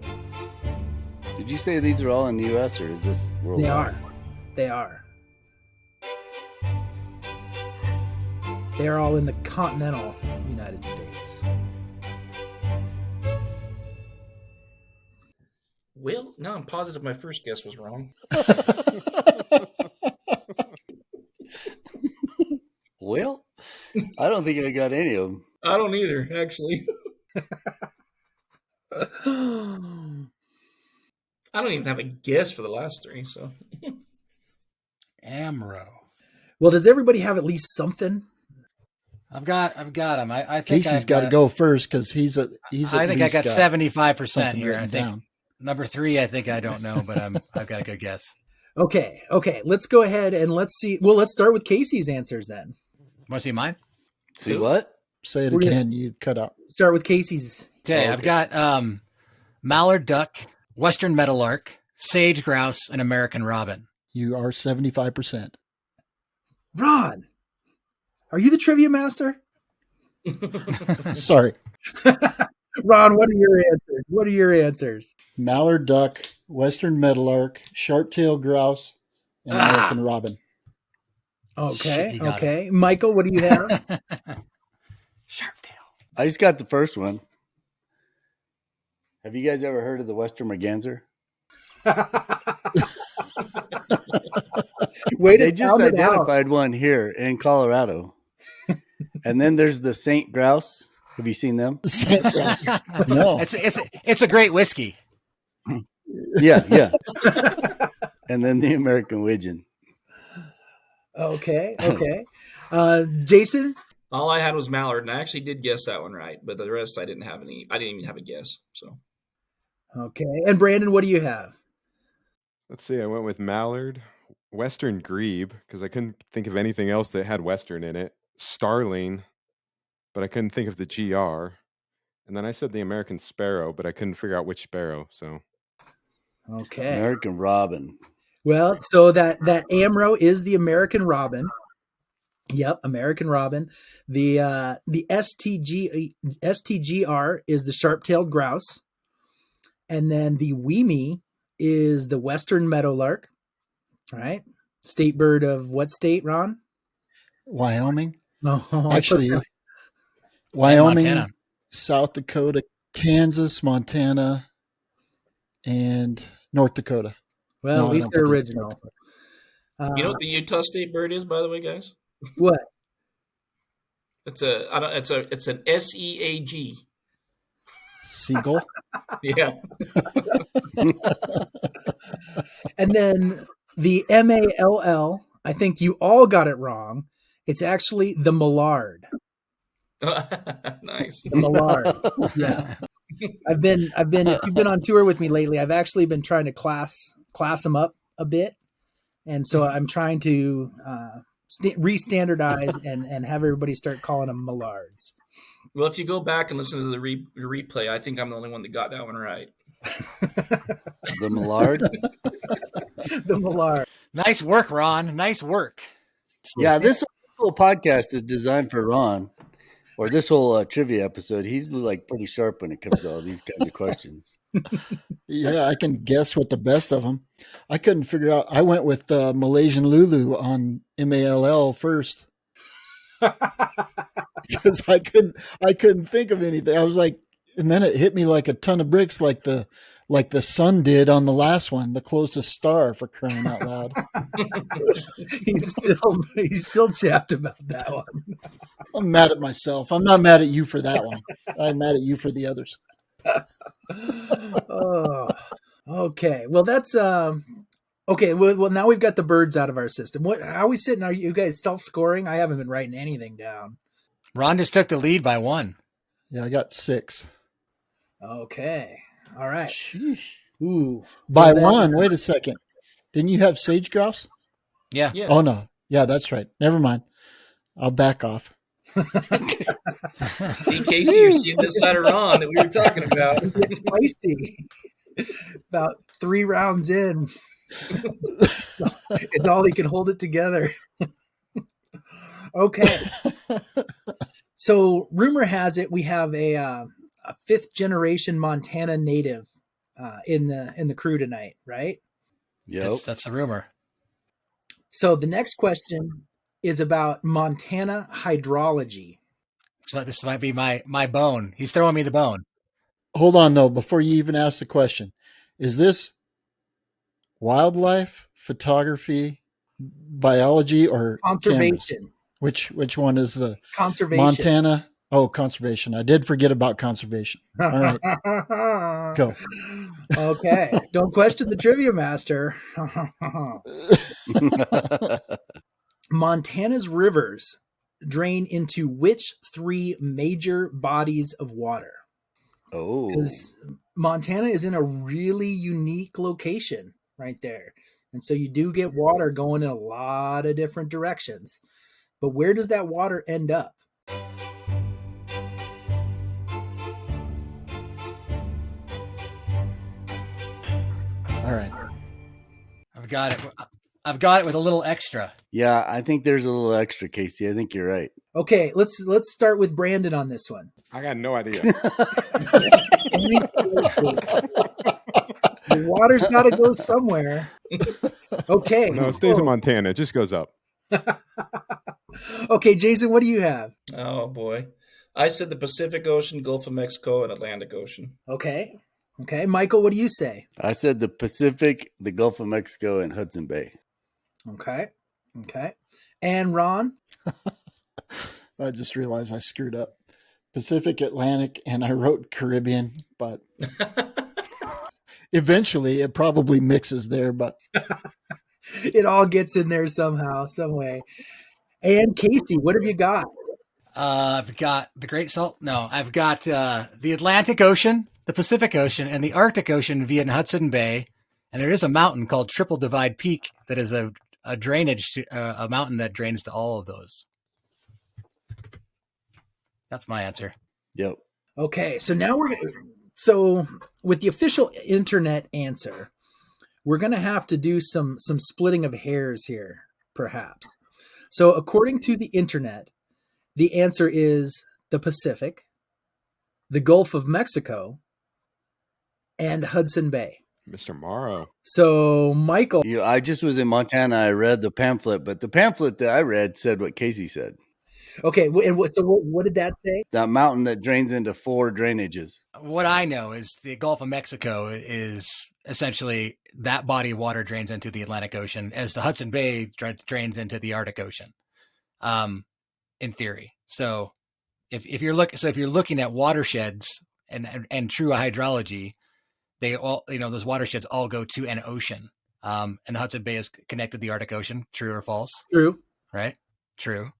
[SPEAKER 1] Did you say these are all in the U.S. or is this worldwide?
[SPEAKER 5] They are. They are. They are all in the continental United States.
[SPEAKER 3] Well, now I'm positive my first guess was wrong.
[SPEAKER 1] Well, I don't think I got any of them.
[SPEAKER 3] I don't either, actually. I don't even have a guess for the last three, so.
[SPEAKER 4] Amro.
[SPEAKER 5] Well, does everybody have at least something?
[SPEAKER 4] I've got him. I think
[SPEAKER 2] Casey's got to go first because he's
[SPEAKER 4] I think I got 75% here. I think
[SPEAKER 2] down.
[SPEAKER 4] number 3. I think I don't know, but I've got a good guess.
[SPEAKER 5] Okay. Let's go ahead and let's see. Well, let's start with Casey's answers then.
[SPEAKER 4] Want to see mine?
[SPEAKER 1] See what?
[SPEAKER 2] Say it
[SPEAKER 5] We're gonna-
[SPEAKER 2] again. You cut out.
[SPEAKER 5] Start with Casey's.
[SPEAKER 4] Okay, I've got mallard duck, western meadowlark, sage grouse, and American robin.
[SPEAKER 2] You are 75%.
[SPEAKER 5] Ron, are you the trivia master?
[SPEAKER 2] Sorry.
[SPEAKER 5] Ron, what are your answers?
[SPEAKER 2] Mallard duck, western meadowlark, sharp-tailed grouse, and American robin.
[SPEAKER 5] Okay.
[SPEAKER 4] You got
[SPEAKER 5] Okay. Michael, what do you have?
[SPEAKER 4] Sharp tail.
[SPEAKER 1] I just got the first one. Have you guys ever heard of the Western merganser?
[SPEAKER 5] Way to
[SPEAKER 1] They just
[SPEAKER 5] sound it out.
[SPEAKER 1] identified one here in Colorado. And then there's the Saint Grouse. Have you seen them?
[SPEAKER 2] No.
[SPEAKER 4] It's a great whiskey.
[SPEAKER 1] Yeah. And then the American widgeon.
[SPEAKER 5] Okay. Jason?
[SPEAKER 3] All I had was mallard, and I actually did guess that one right, but the rest I didn't have any. I didn't even have a guess. So
[SPEAKER 5] Okay. And Brandon, what do you have?
[SPEAKER 6] Let's see. I went with mallard, western grebe, because I couldn't think of anything else that had western in it. Starling, but I couldn't think of the GR. And then I said the American sparrow, but I couldn't figure out which sparrow. So
[SPEAKER 5] Okay.
[SPEAKER 1] American robin.
[SPEAKER 5] Well, so that AMRO is the American robin. Yep, American robin. The STGR is the sharp-tailed grouse. And then the Weemy is the western meadowlark. All right. State bird of what state, Ron?
[SPEAKER 2] Wyoming.
[SPEAKER 5] No,
[SPEAKER 2] Actually, Wyoming,
[SPEAKER 4] Montana.
[SPEAKER 2] South Dakota, Kansas, Montana, and North Dakota.
[SPEAKER 5] well,
[SPEAKER 2] No,
[SPEAKER 5] at
[SPEAKER 2] I
[SPEAKER 5] least
[SPEAKER 2] don't
[SPEAKER 5] they're
[SPEAKER 2] think it's
[SPEAKER 5] original.
[SPEAKER 3] you know what the Utah state bird is, by the way, guys?
[SPEAKER 5] What?
[SPEAKER 3] It's an SEAG.
[SPEAKER 2] Seagull.
[SPEAKER 3] Yeah.
[SPEAKER 5] And then the MALL, I think you all got it wrong. It's actually the mallard.
[SPEAKER 3] Nice.
[SPEAKER 5] The mallard. Yeah. I've been if you've been on tour with me lately, I've actually been trying to class them up a bit. And so I'm trying to re-standardize and have everybody start calling them mallards.
[SPEAKER 3] Well, if you go back and listen to the replay, I think I'm the only one that got that one right.
[SPEAKER 1] The Millard.
[SPEAKER 5] The mallard.
[SPEAKER 4] Nice work, Ron. Nice work.
[SPEAKER 1] Yeah, this whole podcast is designed for Ron, or this whole trivia episode. He's like pretty sharp when it comes to all these kinds of questions.
[SPEAKER 2] Yeah, I can guess with the best of them. I couldn't figure out. I went with Malaysian Lulu on MALL first because I couldn't think of anything. I was like, and then it hit me like a ton of bricks, like the sun did on the last one, the closest star, for crying out loud.
[SPEAKER 5] He's still chapped about that one.
[SPEAKER 2] I'm mad at myself. I'm not mad at you for that one. I'm mad at you for the others.
[SPEAKER 5] Oh, okay. Well, that's okay. Well, now we've got the birds out of our system. How are we sitting? Are you guys self-scoring? I haven't been writing anything down.
[SPEAKER 4] Ron just took the lead by 1.
[SPEAKER 2] Yeah, I got 6.
[SPEAKER 5] Okay. All right.
[SPEAKER 1] Sheesh.
[SPEAKER 5] Ooh.
[SPEAKER 2] By
[SPEAKER 5] Well,
[SPEAKER 2] one. Wait a second. Didn't you have sage grouse?
[SPEAKER 4] Yeah.
[SPEAKER 3] Yeah.
[SPEAKER 2] Oh no. Yeah, that's right. Never mind. I'll back off.
[SPEAKER 3] See, Casey, you're seeing this side of Ron that we were talking about.
[SPEAKER 5] It's feisty. About 3 rounds in, it's all he can hold it together. Okay. So rumor has it we have a 5th generation Montana native in the crew tonight, right?
[SPEAKER 1] Yep.
[SPEAKER 4] That's a rumor.
[SPEAKER 5] So the next question is about Montana hydrology.
[SPEAKER 4] So this might be my bone. He's throwing me the bone.
[SPEAKER 2] Hold on though, before you even ask the question. Is this wildlife, photography, biology, or cameras?
[SPEAKER 5] Conservation.
[SPEAKER 2] Which one is the
[SPEAKER 5] Conservation.
[SPEAKER 2] Montana? Oh, conservation. I did forget about conservation. All right. Go.
[SPEAKER 5] Okay. Don't question the trivia master. Montana's rivers drain into which 3 major bodies of water?
[SPEAKER 1] Oh.
[SPEAKER 5] Because Montana is in a really unique location right there. And so you do get water going in a lot of different directions. But where does that water end up?
[SPEAKER 2] All right.
[SPEAKER 4] I've got it. I've got it with a little extra.
[SPEAKER 1] Yeah, I think there's a little extra, Casey. I think you're right.
[SPEAKER 5] Okay, let's start with Brandon on this one.
[SPEAKER 6] I got no idea.
[SPEAKER 5] The water's got to go somewhere. Okay.
[SPEAKER 6] No, it stays in Montana. It just goes up.
[SPEAKER 5] Okay, Jason, what do you have?
[SPEAKER 3] Oh boy, I said the Pacific Ocean, Gulf of Mexico, and Atlantic Ocean.
[SPEAKER 5] Okay, Michael, what do you say?
[SPEAKER 1] I said the Pacific, the Gulf of Mexico, and Hudson Bay.
[SPEAKER 5] Okay, and Ron?
[SPEAKER 2] I just realized I screwed up. Pacific, Atlantic, and I wrote Caribbean, but eventually it probably mixes there, but
[SPEAKER 5] It all gets in there somehow, some way. And Casey, what have you got?
[SPEAKER 4] I've got the Great Salt. No, I've got the Atlantic Ocean, the Pacific Ocean, and the Arctic Ocean via Hudson Bay. And there is a mountain called Triple Divide Peak that is a drainage, a mountain that drains to all of those. That's my answer.
[SPEAKER 1] Yep.
[SPEAKER 5] Okay, so now so with the official internet answer, we're going to have to do some splitting of hairs here, perhaps. So according to the internet, the answer is the Pacific, the Gulf of Mexico, and Hudson Bay.
[SPEAKER 6] Mr. Mauro.
[SPEAKER 5] So Michael,
[SPEAKER 1] Yeah, I just was in Montana. I read the pamphlet, but the pamphlet that I read said what Casey said.
[SPEAKER 5] okay, and what did that say?
[SPEAKER 1] That mountain that drains into 4 drainages.
[SPEAKER 4] What I know is the Gulf of Mexico is essentially that body of water drains into the Atlantic Ocean, as the Hudson Bay drains into the Arctic Ocean. In theory. So if you're looking at watersheds and true hydrology, they all, those watersheds all go to an ocean. And the Hudson Bay is connected to the Arctic Ocean. True or false?
[SPEAKER 5] True.
[SPEAKER 4] Right? True.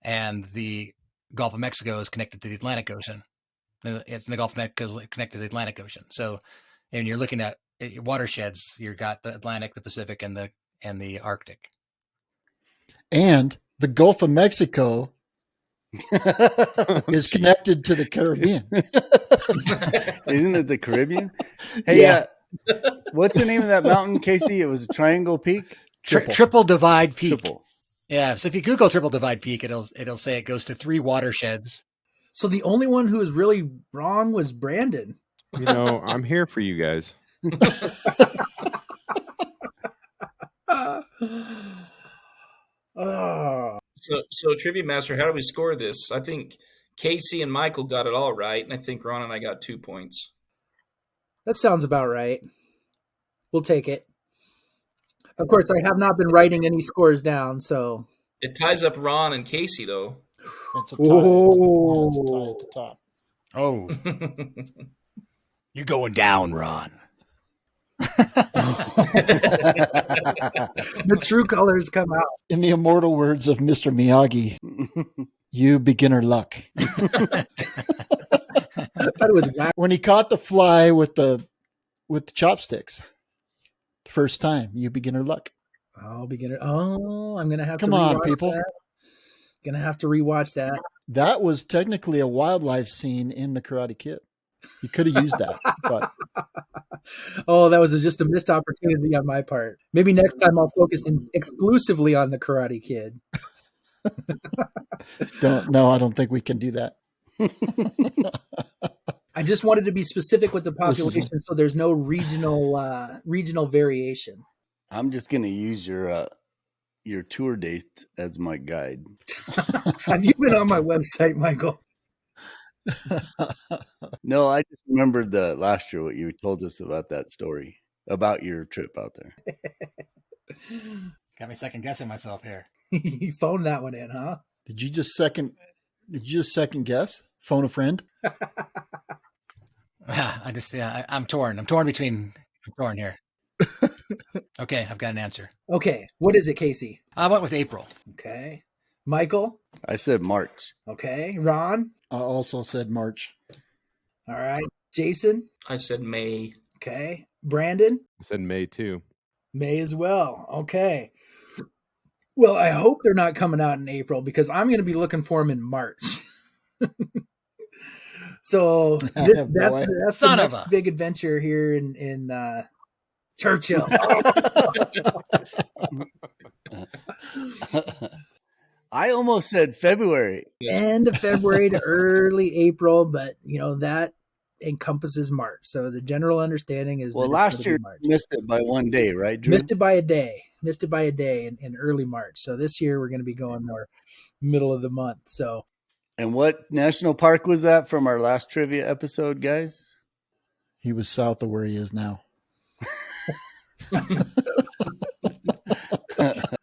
[SPEAKER 4] And the Gulf of Mexico is connected to the Atlantic Ocean. The Gulf of Mexico is connected to the Atlantic Ocean. So, and you're looking at watersheds, you've got the Atlantic, the Pacific, and the Arctic.
[SPEAKER 2] and the Gulf of Mexico is connected to the Caribbean.
[SPEAKER 1] Isn't it the Caribbean? Hey,
[SPEAKER 2] Yeah.
[SPEAKER 1] What's the name of that mountain, Casey? It was a Triangle Peak?
[SPEAKER 4] Triple Divide Peak.
[SPEAKER 1] Triple.
[SPEAKER 4] Yeah. So if you Google Triple Divide Peak, it'll say it goes to 3 watersheds.
[SPEAKER 5] So the only one who was really wrong was Brandon.
[SPEAKER 6] I'm here for you guys.
[SPEAKER 5] Oh.
[SPEAKER 3] So Trivia Master, how do we score this? I think Casey and Michael got it all right, and I think Ron and I got 2 points.
[SPEAKER 5] That sounds about right. We'll take it. Of course, I have not been writing any scores down, so.
[SPEAKER 3] It ties up Ron and Casey, though.
[SPEAKER 2] It's a tie. Yeah, it's a tie at the top.
[SPEAKER 4] Oh, you're going down, Ron.
[SPEAKER 5] The true colors come out.
[SPEAKER 2] In the immortal words of Mr. Miyagi, you beginner luck.
[SPEAKER 5] thought it was whack.
[SPEAKER 2] When he caught the fly with the chopsticks, first time, you beginner luck.
[SPEAKER 5] Oh, beginner. Oh, I'm gonna have
[SPEAKER 2] Come
[SPEAKER 5] to
[SPEAKER 2] on,
[SPEAKER 5] rewatch
[SPEAKER 2] people.
[SPEAKER 5] that. Gonna have to rewatch that.
[SPEAKER 2] That was technically a wildlife scene in the Karate Kid. You could have used that, but
[SPEAKER 5] Oh, that was just a missed opportunity on my part. Maybe next time I'll focus exclusively on the Karate Kid.
[SPEAKER 2] I don't think we can do that.
[SPEAKER 5] I just wanted to be specific with the population, so there's no regional variation.
[SPEAKER 1] I'm just gonna use your tour dates as my guide.
[SPEAKER 5] Have you been on my website, Michael?
[SPEAKER 1] No, I just remembered the last year what you told us about that story about your trip out there.
[SPEAKER 4] Got me second guessing myself here.
[SPEAKER 5] You phoned that one in, huh?
[SPEAKER 2] Did you just second guess? Phone a friend?
[SPEAKER 4] I'm torn. I'm torn here. Okay, I've got an answer.
[SPEAKER 5] Okay, what is it, Casey?
[SPEAKER 4] I went with April.
[SPEAKER 5] Okay, Michael.
[SPEAKER 1] I said March.
[SPEAKER 5] Okay, Ron.
[SPEAKER 2] I also said March.
[SPEAKER 5] All right, Jason.
[SPEAKER 3] I said May.
[SPEAKER 5] Okay, Brandon.
[SPEAKER 6] I said May too.
[SPEAKER 5] May as well. Okay. Well, I hope they're not coming out in April because I'm going to be looking for them in March. So that's the next big adventure here in Churchill.
[SPEAKER 1] I almost said February.
[SPEAKER 5] End of February to early April, but that encompasses March. So the general understanding is
[SPEAKER 1] last year you missed it by one day, right, Drew?
[SPEAKER 5] Missed it by a day in early March. So this year we're going to be going more middle of the month. So.
[SPEAKER 1] And what national park was that from our last trivia episode, guys?
[SPEAKER 2] He was south of where he is now.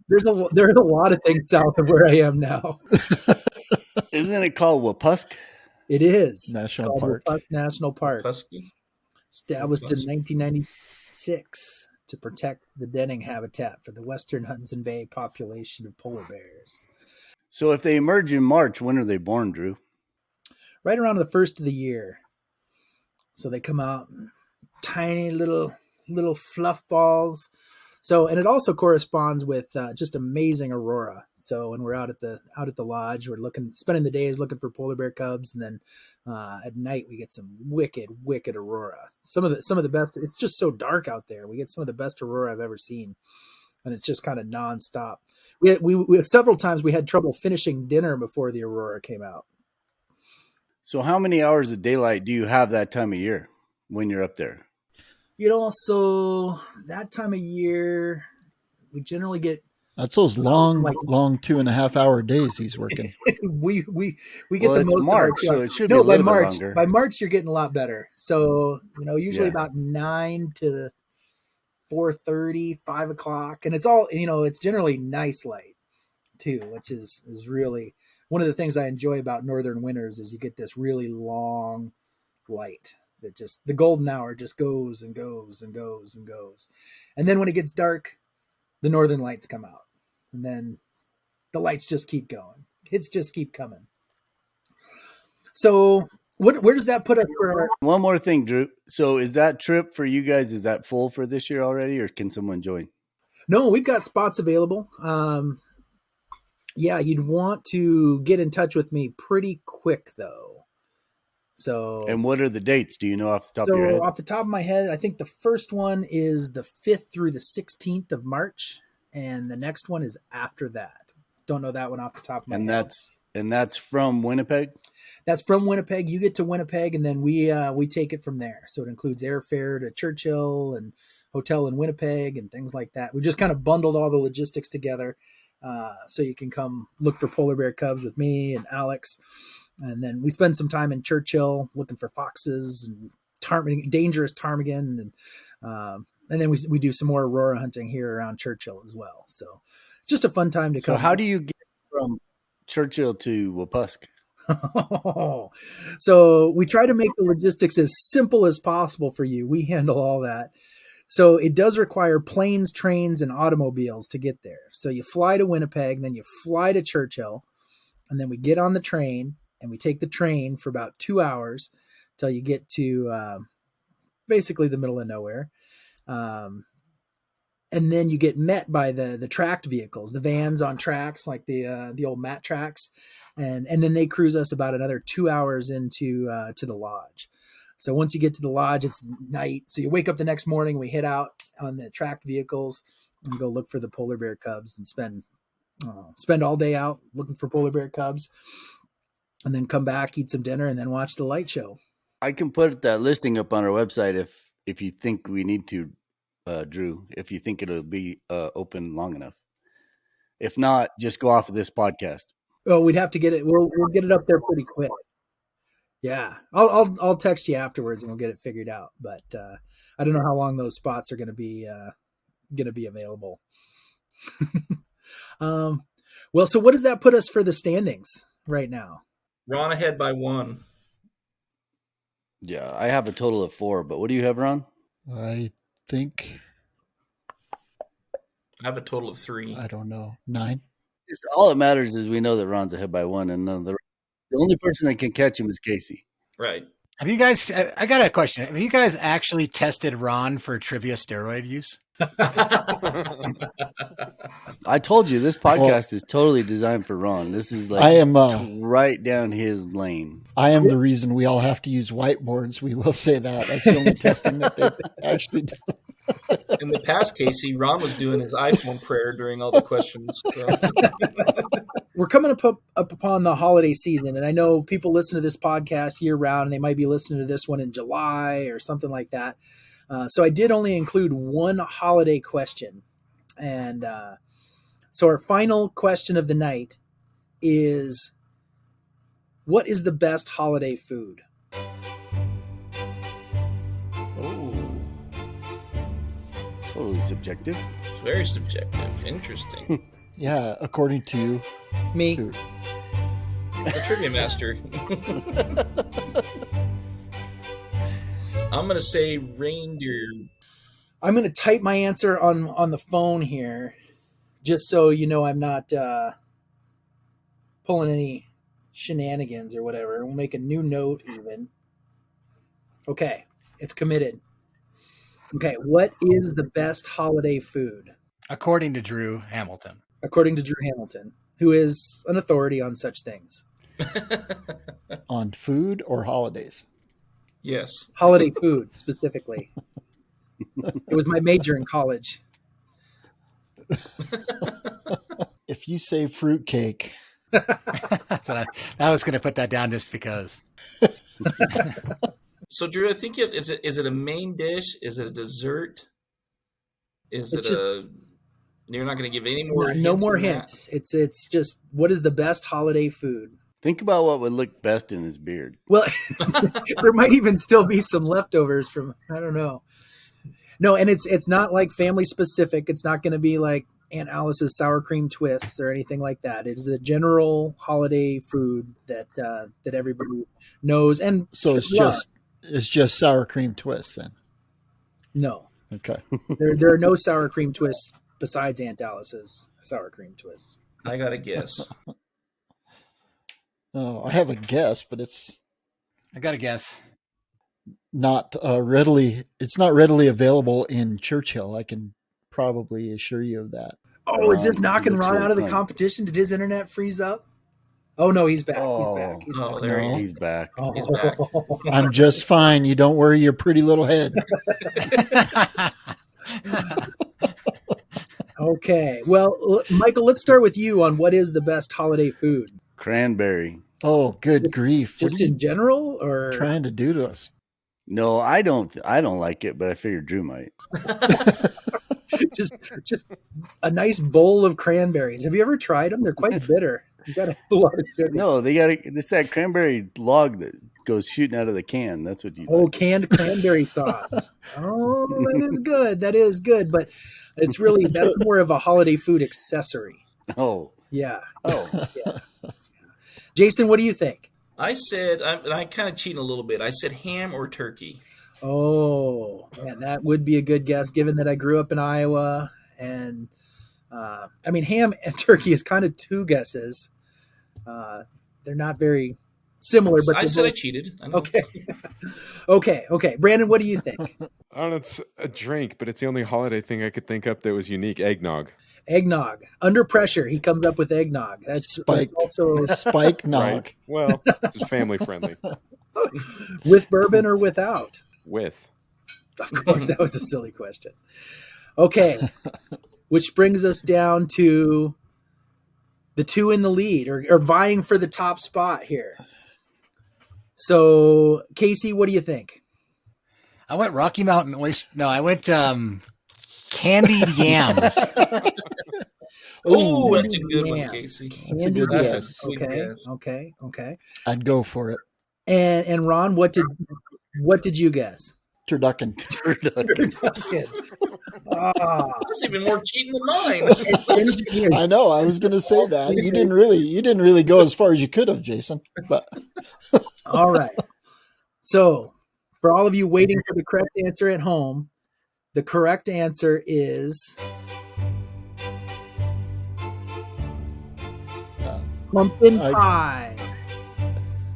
[SPEAKER 5] There's a lot of things south of where I am now.
[SPEAKER 1] Isn't it called Wapusk?
[SPEAKER 5] It is
[SPEAKER 2] National Park.
[SPEAKER 5] Wapusk National Park.
[SPEAKER 3] Husky?
[SPEAKER 5] Established in 1996 to protect the denning habitat for the western Hudson Bay population of polar bears.
[SPEAKER 1] So if they emerge in March, when are they born, Drew?
[SPEAKER 5] Right around the first of the year. So they come out tiny little fluff balls. So, and it also corresponds with just amazing aurora. So when we're out at the lodge, we're spending the days looking for polar bear cubs, and then at night we get some wicked aurora. Some of the best. It's just so dark out there. We get some of the best aurora I've ever seen, and it's just kind of nonstop. We several times we had trouble finishing dinner before the aurora came out.
[SPEAKER 1] So how many hours of daylight do you have that time of year when you're up there?
[SPEAKER 5] So that time of year, we generally get.
[SPEAKER 2] That's those long 2.5 hour days he's working.
[SPEAKER 5] we get the most
[SPEAKER 1] March,
[SPEAKER 5] of our
[SPEAKER 1] so it should be a little bit longer.
[SPEAKER 5] By March, you're getting a lot better. So usually about 9 to 4:30, 5 o'clock, and it's all it's generally nice light too, which is really one of the things I enjoy about northern winters is you get this really long light that just the golden hour just goes and goes and goes and goes, and then when it gets dark, the northern lights come out, and then the lights just keep going. Hits just keep coming. So where does that put us?
[SPEAKER 1] One more thing, Drew. So is that trip for you guys, is that full for this year already, or can someone join?
[SPEAKER 5] No, we've got spots available. Yeah, you'd want to get in touch with me pretty quick, though. So,
[SPEAKER 1] and what are the dates? Do you know off the top of your head?
[SPEAKER 5] Off the top of my head, I think the first one is the 5th through the 16th of March, and the next one is after that. Don't know that one off the top of my head.
[SPEAKER 1] And that's from Winnipeg?
[SPEAKER 5] That's from Winnipeg. You get to Winnipeg, and then we take it from there. So it includes airfare to Churchill and hotel in Winnipeg and things like that. We just kind of bundled all the logistics together so you can come look for polar bear cubs with me and Alex. And then we spend some time in Churchill looking for foxes and dangerous ptarmigan. And then we do some more aurora hunting here around Churchill as well. So it's just a fun time to come.
[SPEAKER 1] So how do you get from Churchill to Wapusk?
[SPEAKER 5] So we try to make the logistics as simple as possible for you. We handle all that. So it does require planes, trains, and automobiles to get there. So you fly to Winnipeg, then you fly to Churchill, and then we get on the train, and we take the train for about 2 hours till you get to basically the middle of nowhere. And then you get met by the tracked vehicles, the vans on tracks, like the old mat tracks, and then they cruise us about another 2 hours into to the lodge. So once you get to the lodge, it's night. So you wake up the next morning. We head out on the tracked vehicles and go look for the polar bear cubs and spend all day out looking for polar bear cubs, and then come back, eat some dinner, and then watch the light show.
[SPEAKER 1] I can put that listing up on our website if you think we need to, Drew. If you think it'll be open long enough. If not, just go off of this podcast.
[SPEAKER 5] Oh, we'd have to get it. We'll get it up there pretty quick. Yeah, I'll text you afterwards and we'll get it figured out. But I don't know how long those spots are going to be available. Well, so what does that put us for the standings right now?
[SPEAKER 3] Ron ahead by 1.
[SPEAKER 1] Yeah, I have a total of 4, but what do you have, Ron?
[SPEAKER 2] I think,
[SPEAKER 3] I have a total of 3.
[SPEAKER 2] I don't know, 9.
[SPEAKER 1] All that matters is we know that Ron's ahead by 1, and the only person that can catch him is Casey.
[SPEAKER 3] Right.
[SPEAKER 4] Have you guys? I got a question. Have you guys actually tested Ron for trivia steroid use?
[SPEAKER 1] I told you this podcast is totally designed for Ron. This is like
[SPEAKER 2] I am
[SPEAKER 1] right down his lane.
[SPEAKER 2] I am the reason we all have to use whiteboards. We will say that. That's the only testing that they've actually done.
[SPEAKER 3] In the past, Casey, Ron was doing his iPhone prayer during all the questions. So.
[SPEAKER 5] We're coming up upon the holiday season, and I know people listen to this podcast year round, and they might be listening to this one in July or something like that. So I did only include one holiday question. And so our final question of the night is, what is the best holiday food?
[SPEAKER 3] Oh,
[SPEAKER 1] Totally subjective.
[SPEAKER 3] it's very subjective. Interesting.
[SPEAKER 2] Yeah, according to
[SPEAKER 5] Me.
[SPEAKER 2] who?
[SPEAKER 3] The trivia master. I'm going to say reindeer.
[SPEAKER 5] I'm going to type my answer on the phone here, just so you know I'm not pulling any shenanigans or whatever. We'll make a new note even. Okay, it's committed. Okay, what is the best holiday food?
[SPEAKER 4] According to Drew Hamilton.
[SPEAKER 5] According to Drew Hamilton, who is an authority on such things.
[SPEAKER 2] On food or holidays?
[SPEAKER 3] Yes.
[SPEAKER 5] Holiday food, specifically. It was my major in college.
[SPEAKER 2] If you say fruitcake,
[SPEAKER 4] That's what I was going to put that down just because.
[SPEAKER 3] So, Drew, I think is it a main dish? Is it a dessert? Is
[SPEAKER 5] It's
[SPEAKER 3] it a? You're not going to give any more.
[SPEAKER 5] No
[SPEAKER 3] hints
[SPEAKER 5] more
[SPEAKER 3] than that?
[SPEAKER 5] hints. It's just, what is the best holiday food?
[SPEAKER 1] Think about what would look best in his beard.
[SPEAKER 5] Well, there might even still be some leftovers from, I don't know. No, and it's not like family specific. It's not going to be like Aunt Alice's sour cream twists or anything like that. It is a general holiday food that everybody knows. And
[SPEAKER 2] so it's
[SPEAKER 5] loves.
[SPEAKER 2] just sour cream twists then.
[SPEAKER 5] No,
[SPEAKER 2] Okay.
[SPEAKER 5] there are no sour cream twists besides Aunt Alice's sour cream twists.
[SPEAKER 3] I got to guess.
[SPEAKER 2] Oh, I have a guess, but it's
[SPEAKER 4] I got to guess.
[SPEAKER 2] not readily. It's not readily available in Churchill. I can probably assure you of that.
[SPEAKER 5] Oh, is this
[SPEAKER 1] Ron
[SPEAKER 5] knocking
[SPEAKER 1] looks
[SPEAKER 5] Ron
[SPEAKER 1] really
[SPEAKER 5] out of the
[SPEAKER 1] funny.
[SPEAKER 5] competition? Did his internet freeze up? Oh no, he's back. He's
[SPEAKER 1] Oh.
[SPEAKER 5] back. He's
[SPEAKER 3] Oh,
[SPEAKER 5] back.
[SPEAKER 3] there he
[SPEAKER 2] No.
[SPEAKER 3] is.
[SPEAKER 1] He's back.
[SPEAKER 3] He's back.
[SPEAKER 2] I'm just fine. You don't worry your pretty little head.
[SPEAKER 5] Okay. Well, Michael, let's start with you on what is the best holiday food?
[SPEAKER 1] Cranberry.
[SPEAKER 2] Oh, good grief! What
[SPEAKER 5] Just
[SPEAKER 2] are you
[SPEAKER 5] in general, or
[SPEAKER 2] trying to do to us?
[SPEAKER 1] No, I don't like it, but I figured Drew might.
[SPEAKER 5] just a nice bowl of cranberries? Have you ever tried them? They're quite bitter. You got a lot of sugar.
[SPEAKER 1] No, it's that cranberry log that goes shooting out of the can. That's what you
[SPEAKER 5] Oh,
[SPEAKER 1] like.
[SPEAKER 5] canned cranberry sauce. Oh, that is good. That is good. But that's more of a holiday food accessory.
[SPEAKER 1] Oh.
[SPEAKER 5] Yeah.
[SPEAKER 1] Oh.
[SPEAKER 5] Yeah. Jason, what do you think?
[SPEAKER 3] I said I kind of cheating a little bit. I said ham or turkey.
[SPEAKER 5] Oh, man, that would be a good guess, given that I grew up in Iowa. And I mean, ham and turkey is kind of two guesses. They're not very Similar, but
[SPEAKER 3] I
[SPEAKER 5] they're
[SPEAKER 3] said I
[SPEAKER 5] both-
[SPEAKER 3] cheated. I know.
[SPEAKER 5] Okay. Okay. Brandon, what do you think?
[SPEAKER 6] I don't know, it's a drink, but it's the only holiday thing I could think up that was unique. Eggnog.
[SPEAKER 5] Eggnog. Under pressure, he comes up with eggnog. That's
[SPEAKER 2] Spiked.
[SPEAKER 5] also
[SPEAKER 2] Spike nog.
[SPEAKER 6] Right? Well, this is family friendly.
[SPEAKER 5] with bourbon or without.
[SPEAKER 6] With.
[SPEAKER 5] Of course, that was a silly question. Okay. Which brings us down to the two in the lead or vying for the top spot here. So, Casey, what do you think?
[SPEAKER 4] I went Rocky Mountain oyster. No, I went candied yams.
[SPEAKER 3] Oh, that's a
[SPEAKER 5] candied
[SPEAKER 3] good one,
[SPEAKER 5] yams.
[SPEAKER 3] Casey.
[SPEAKER 2] That's a good
[SPEAKER 5] Candied
[SPEAKER 2] guess.
[SPEAKER 5] yams.
[SPEAKER 3] Good
[SPEAKER 5] Okay.
[SPEAKER 3] guess.
[SPEAKER 5] Okay.
[SPEAKER 2] I'd go for it.
[SPEAKER 5] And Ron, what did you guess?
[SPEAKER 2] Turducken.
[SPEAKER 5] Turducken.
[SPEAKER 3] That's even more cheating than mine.
[SPEAKER 2] I know. I was going to say that. You didn't really go as far as you could have, Jason. But
[SPEAKER 5] All right. So, for all of you waiting for the correct answer at home, the correct answer is pumpkin pie.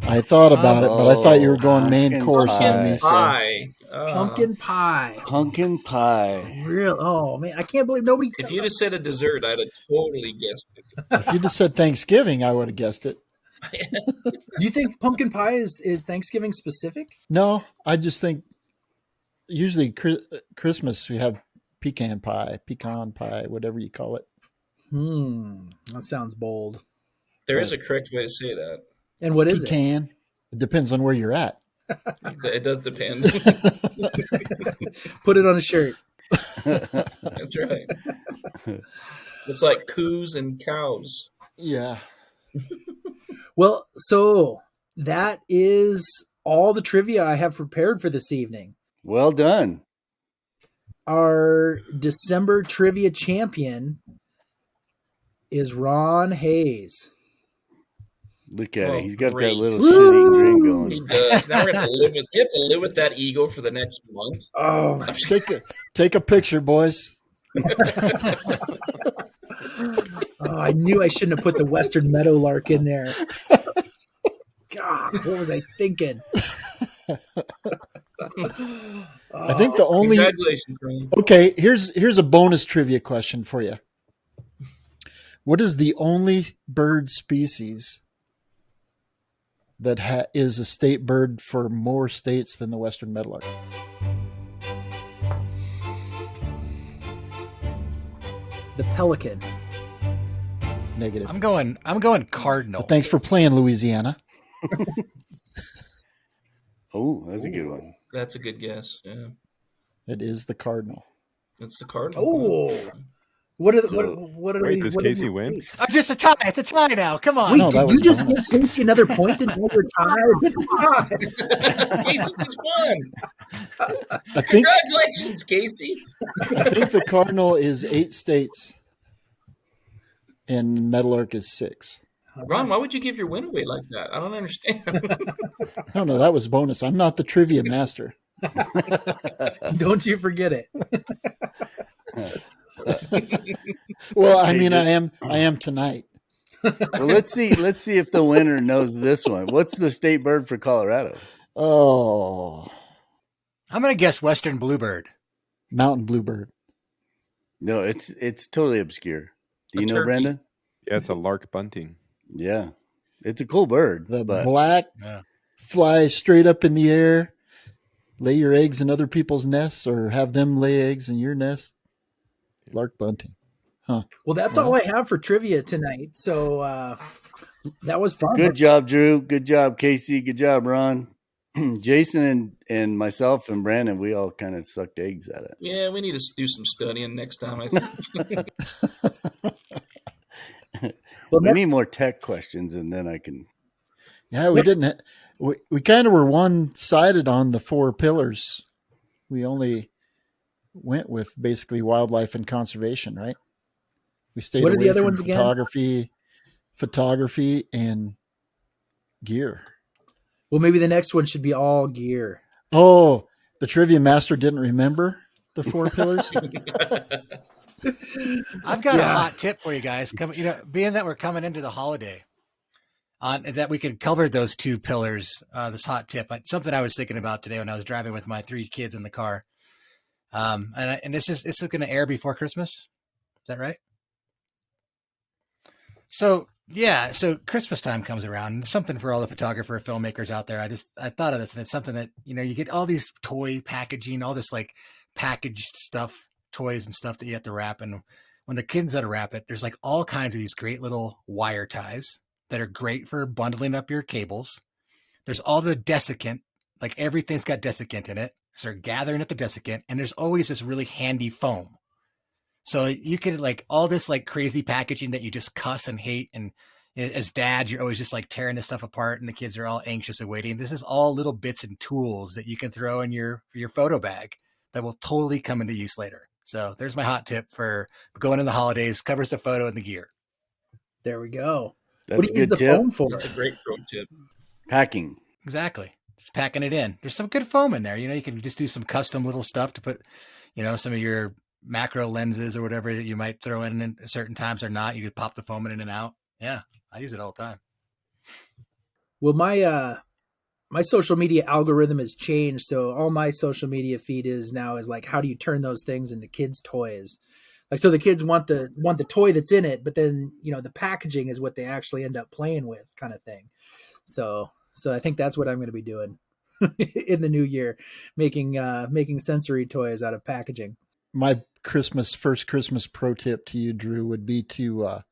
[SPEAKER 2] I thought about it, but I thought you were going main
[SPEAKER 1] Pumpkin
[SPEAKER 2] course on
[SPEAKER 1] pie.
[SPEAKER 2] me. So
[SPEAKER 3] Pie.
[SPEAKER 5] Pumpkin pie.
[SPEAKER 1] Pumpkin pie.
[SPEAKER 5] Real? Oh man, I can't believe nobody.
[SPEAKER 3] If you'd have said a dessert, I'd have totally guessed it.
[SPEAKER 2] if you'd have said Thanksgiving, I would have guessed it.
[SPEAKER 5] Do you think pumpkin pie is Thanksgiving specific?
[SPEAKER 2] No, I just think usually Christmas we have pecan pie, whatever you call it.
[SPEAKER 5] That sounds bold.
[SPEAKER 3] There is a correct way to say that.
[SPEAKER 5] And what is it?
[SPEAKER 2] Pecan. It depends on where you're at.
[SPEAKER 3] It does depend.
[SPEAKER 5] Put it on a shirt.
[SPEAKER 3] That's right. It's like coos and cows.
[SPEAKER 2] Yeah.
[SPEAKER 5] Well, so that is all the trivia I have prepared for this evening.
[SPEAKER 1] Well done.
[SPEAKER 5] Our December trivia champion is Ron Hayes.
[SPEAKER 1] Look at
[SPEAKER 3] Oh,
[SPEAKER 1] it. He's got
[SPEAKER 3] great.
[SPEAKER 1] that little shitty grin going.
[SPEAKER 3] He does. Now we have to live with that ego for the next month.
[SPEAKER 5] Oh,
[SPEAKER 2] Take a picture, boys.
[SPEAKER 5] I knew I shouldn't have put the Western Meadowlark in there. God, what was I thinking?
[SPEAKER 2] I think the only
[SPEAKER 3] Congratulations, Ron.
[SPEAKER 2] Okay, here's a bonus trivia question for you. What is the only bird species that is a state bird for more states than the Western Meadowlark?
[SPEAKER 5] The pelican.
[SPEAKER 2] Negative.
[SPEAKER 4] I'm going cardinal.
[SPEAKER 2] But thanks for playing, Louisiana.
[SPEAKER 1] Oh, that's a good one.
[SPEAKER 3] That's a good guess. Yeah,
[SPEAKER 2] It is the cardinal.
[SPEAKER 3] it's the Cardinal.
[SPEAKER 5] Oh, what are the,
[SPEAKER 1] So-
[SPEAKER 5] what are
[SPEAKER 6] Wait,
[SPEAKER 5] these?
[SPEAKER 6] does
[SPEAKER 5] what are
[SPEAKER 6] Casey
[SPEAKER 5] these
[SPEAKER 6] win?
[SPEAKER 5] states?
[SPEAKER 4] It's a tie. It's a tie now. Come on.
[SPEAKER 5] Wait,
[SPEAKER 2] No, that
[SPEAKER 5] did you
[SPEAKER 2] was
[SPEAKER 5] just give
[SPEAKER 2] bonus.
[SPEAKER 5] Casey another point and now you're tied? It's a tie.
[SPEAKER 3] Casey just won.
[SPEAKER 2] I think
[SPEAKER 3] Congratulations, Casey.
[SPEAKER 2] I think the cardinal is 8 states, and Meadowlark is 6.
[SPEAKER 3] Ron, why would you give your win away like that? I don't understand.
[SPEAKER 2] No, that was bonus. I'm not the trivia master.
[SPEAKER 5] Don't you forget it.
[SPEAKER 2] Well, I mean, I am tonight.
[SPEAKER 1] Well, let's see if the winner knows this one. What's the state bird for Colorado?
[SPEAKER 2] Oh,
[SPEAKER 4] I'm going to guess Western Bluebird.
[SPEAKER 2] mountain bluebird.
[SPEAKER 1] No, it's totally obscure. Do you
[SPEAKER 3] A
[SPEAKER 1] know,
[SPEAKER 3] turkey.
[SPEAKER 1] Brenda?
[SPEAKER 6] Yeah, it's a lark bunting.
[SPEAKER 1] Yeah. It's a cool bird.
[SPEAKER 2] The
[SPEAKER 1] but
[SPEAKER 2] black
[SPEAKER 4] Yeah.
[SPEAKER 2] fly straight up in the air, lay your eggs in other people's nests, or have them lay eggs in your nest. Lark bunting.
[SPEAKER 5] Well, that's all I have for trivia tonight. So that was fun.
[SPEAKER 1] good job, Drew. Good job, Casey. Good job, Ron. Jason and myself and Brandon, we all kind of sucked eggs at it.
[SPEAKER 3] Yeah, we need to do some studying next time, I think.
[SPEAKER 5] Well,
[SPEAKER 1] We need more tech questions, and then I can.
[SPEAKER 2] Yeah, we didn't. We kind of were one-sided on the 4 pillars. We only went with basically wildlife and conservation, right? We stayed
[SPEAKER 5] What are
[SPEAKER 2] away
[SPEAKER 5] the other
[SPEAKER 2] from
[SPEAKER 5] ones again?
[SPEAKER 2] photography, and gear.
[SPEAKER 5] Well, maybe the next one should be all gear.
[SPEAKER 2] Oh, the trivia master didn't remember the 4 pillars.
[SPEAKER 4] I've got a hot tip for you guys. Being that we're coming into the holiday, on that we could cover those two pillars. This hot tip, something I was thinking about today when I was driving with my 3 kids in the car. And this is going to air before Christmas. Is that right? So yeah, so Christmas time comes around, and it's something for all the photographer filmmakers out there. I thought of this, and it's something that, you know, you get all these toy packaging, all this like packaged stuff, toys and stuff that you have to wrap. And when the kids unwrap it, there's like all kinds of these great little wire ties that are great for bundling up your cables. There's all the desiccant, like everything's got desiccant in it. So they're gathering up the desiccant, and there's always this really handy foam. So you can like all this like crazy packaging that you just cuss and hate. And as dad, you're always just like tearing this stuff apart, and the kids are all anxious and waiting. This is all little bits and tools that you can throw in your photo bag that will totally come into use later. So there's my hot tip for going in the holidays, covers the photo and the gear.
[SPEAKER 5] There we go.
[SPEAKER 1] That's
[SPEAKER 5] What
[SPEAKER 1] a
[SPEAKER 5] do you use
[SPEAKER 1] good
[SPEAKER 5] the
[SPEAKER 1] tip.
[SPEAKER 5] foam for?
[SPEAKER 3] That's a great pro tip.
[SPEAKER 1] Packing.
[SPEAKER 4] Exactly. Just packing it in. There's some good foam in there. You know, you can just do some custom little stuff to put, you know, some of your macro lenses or whatever that you might throw in at certain times or not. You could pop the foam in and out. Yeah, I use it all the time.
[SPEAKER 5] Well, my social media algorithm has changed, so all my social media feed is like, how do you turn those things into kids' toys? Like, so the kids want the toy that's in it, but then, you know, the packaging is what they actually end up playing with, kind of thing. So I think that's what I'm going to be doing in the new year, making sensory toys out of packaging.
[SPEAKER 2] My first Christmas pro tip to you, Drew, would be to,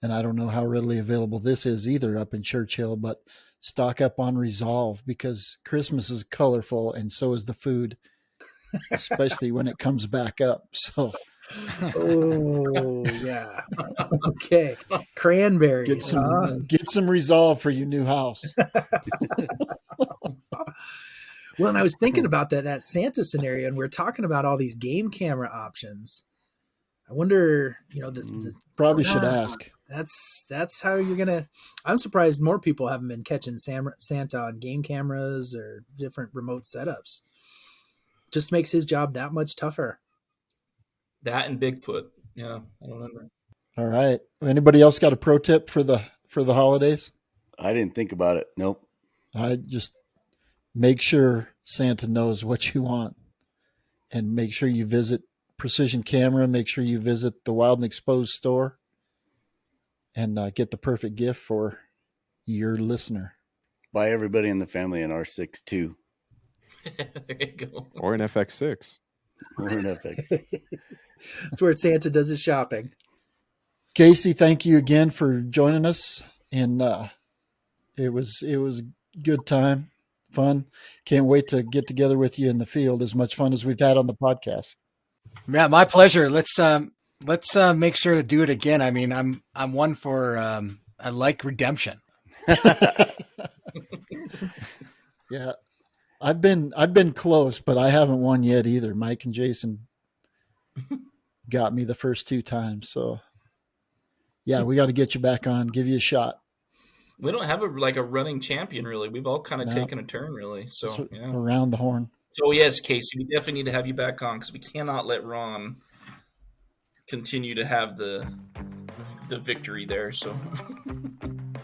[SPEAKER 2] and I don't know how readily available this is either up in Churchill, but stock up on Resolve, because Christmas is colorful and so is the food, especially when it comes back up. So,
[SPEAKER 5] oh yeah, okay, cranberries.
[SPEAKER 2] Get some Resolve for your new house.
[SPEAKER 5] Well, and I was thinking about that Santa scenario, and we're talking about all these game camera options. I wonder, you know,
[SPEAKER 2] probably should ask.
[SPEAKER 5] That's how you're gonna. I'm surprised more people haven't been catching Santa on game cameras or different remote setups. Just makes his job that much tougher.
[SPEAKER 3] That and Bigfoot. Yeah, I don't remember.
[SPEAKER 2] All right. Anybody else got a pro tip for the holidays?
[SPEAKER 1] I didn't think about it. Nope.
[SPEAKER 2] I just make sure Santa knows what you want, and make sure you visit Precision Camera. Make sure you visit the Wild and Exposed store, and get the perfect gift for your listener.
[SPEAKER 1] Buy everybody in the family an R6 too.
[SPEAKER 3] There you go.
[SPEAKER 6] Or an FX6.
[SPEAKER 1] Or an FX.
[SPEAKER 5] That's where Santa does his shopping.
[SPEAKER 2] Casey, thank you again for joining us, and it was good time, fun. Can't wait to get together with you in the field. As much fun as we've had on the podcast.
[SPEAKER 4] Yeah, my pleasure. Let's make sure to do it again. I mean, I'm one for I like redemption.
[SPEAKER 2] Yeah. I've been close, but I haven't won yet either. Mike and Jason got me the first 2 times. So yeah, we got to get you back on, give you a shot.
[SPEAKER 3] We don't have a running champion, really. We've all kind of taken a turn, really. So yeah.
[SPEAKER 2] Around the horn.
[SPEAKER 3] So yes, Casey, we definitely need to have you back on, because we cannot let Ron continue to have the victory there. So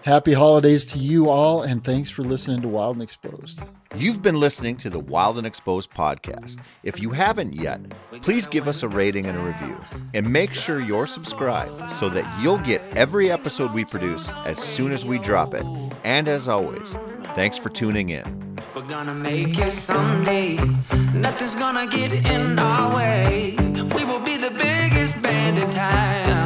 [SPEAKER 2] happy holidays to you all, and thanks for listening to Wild and Exposed.
[SPEAKER 7] You've been listening to the Wild and Exposed podcast. If you haven't yet, please give us a rating and a review, and make sure you're subscribed so that you'll get every episode we produce as soon as we drop it. And as always, thanks for tuning in.
[SPEAKER 8] We're gonna make it someday. Nothing's gonna get in our way. We will be the biggest band in town.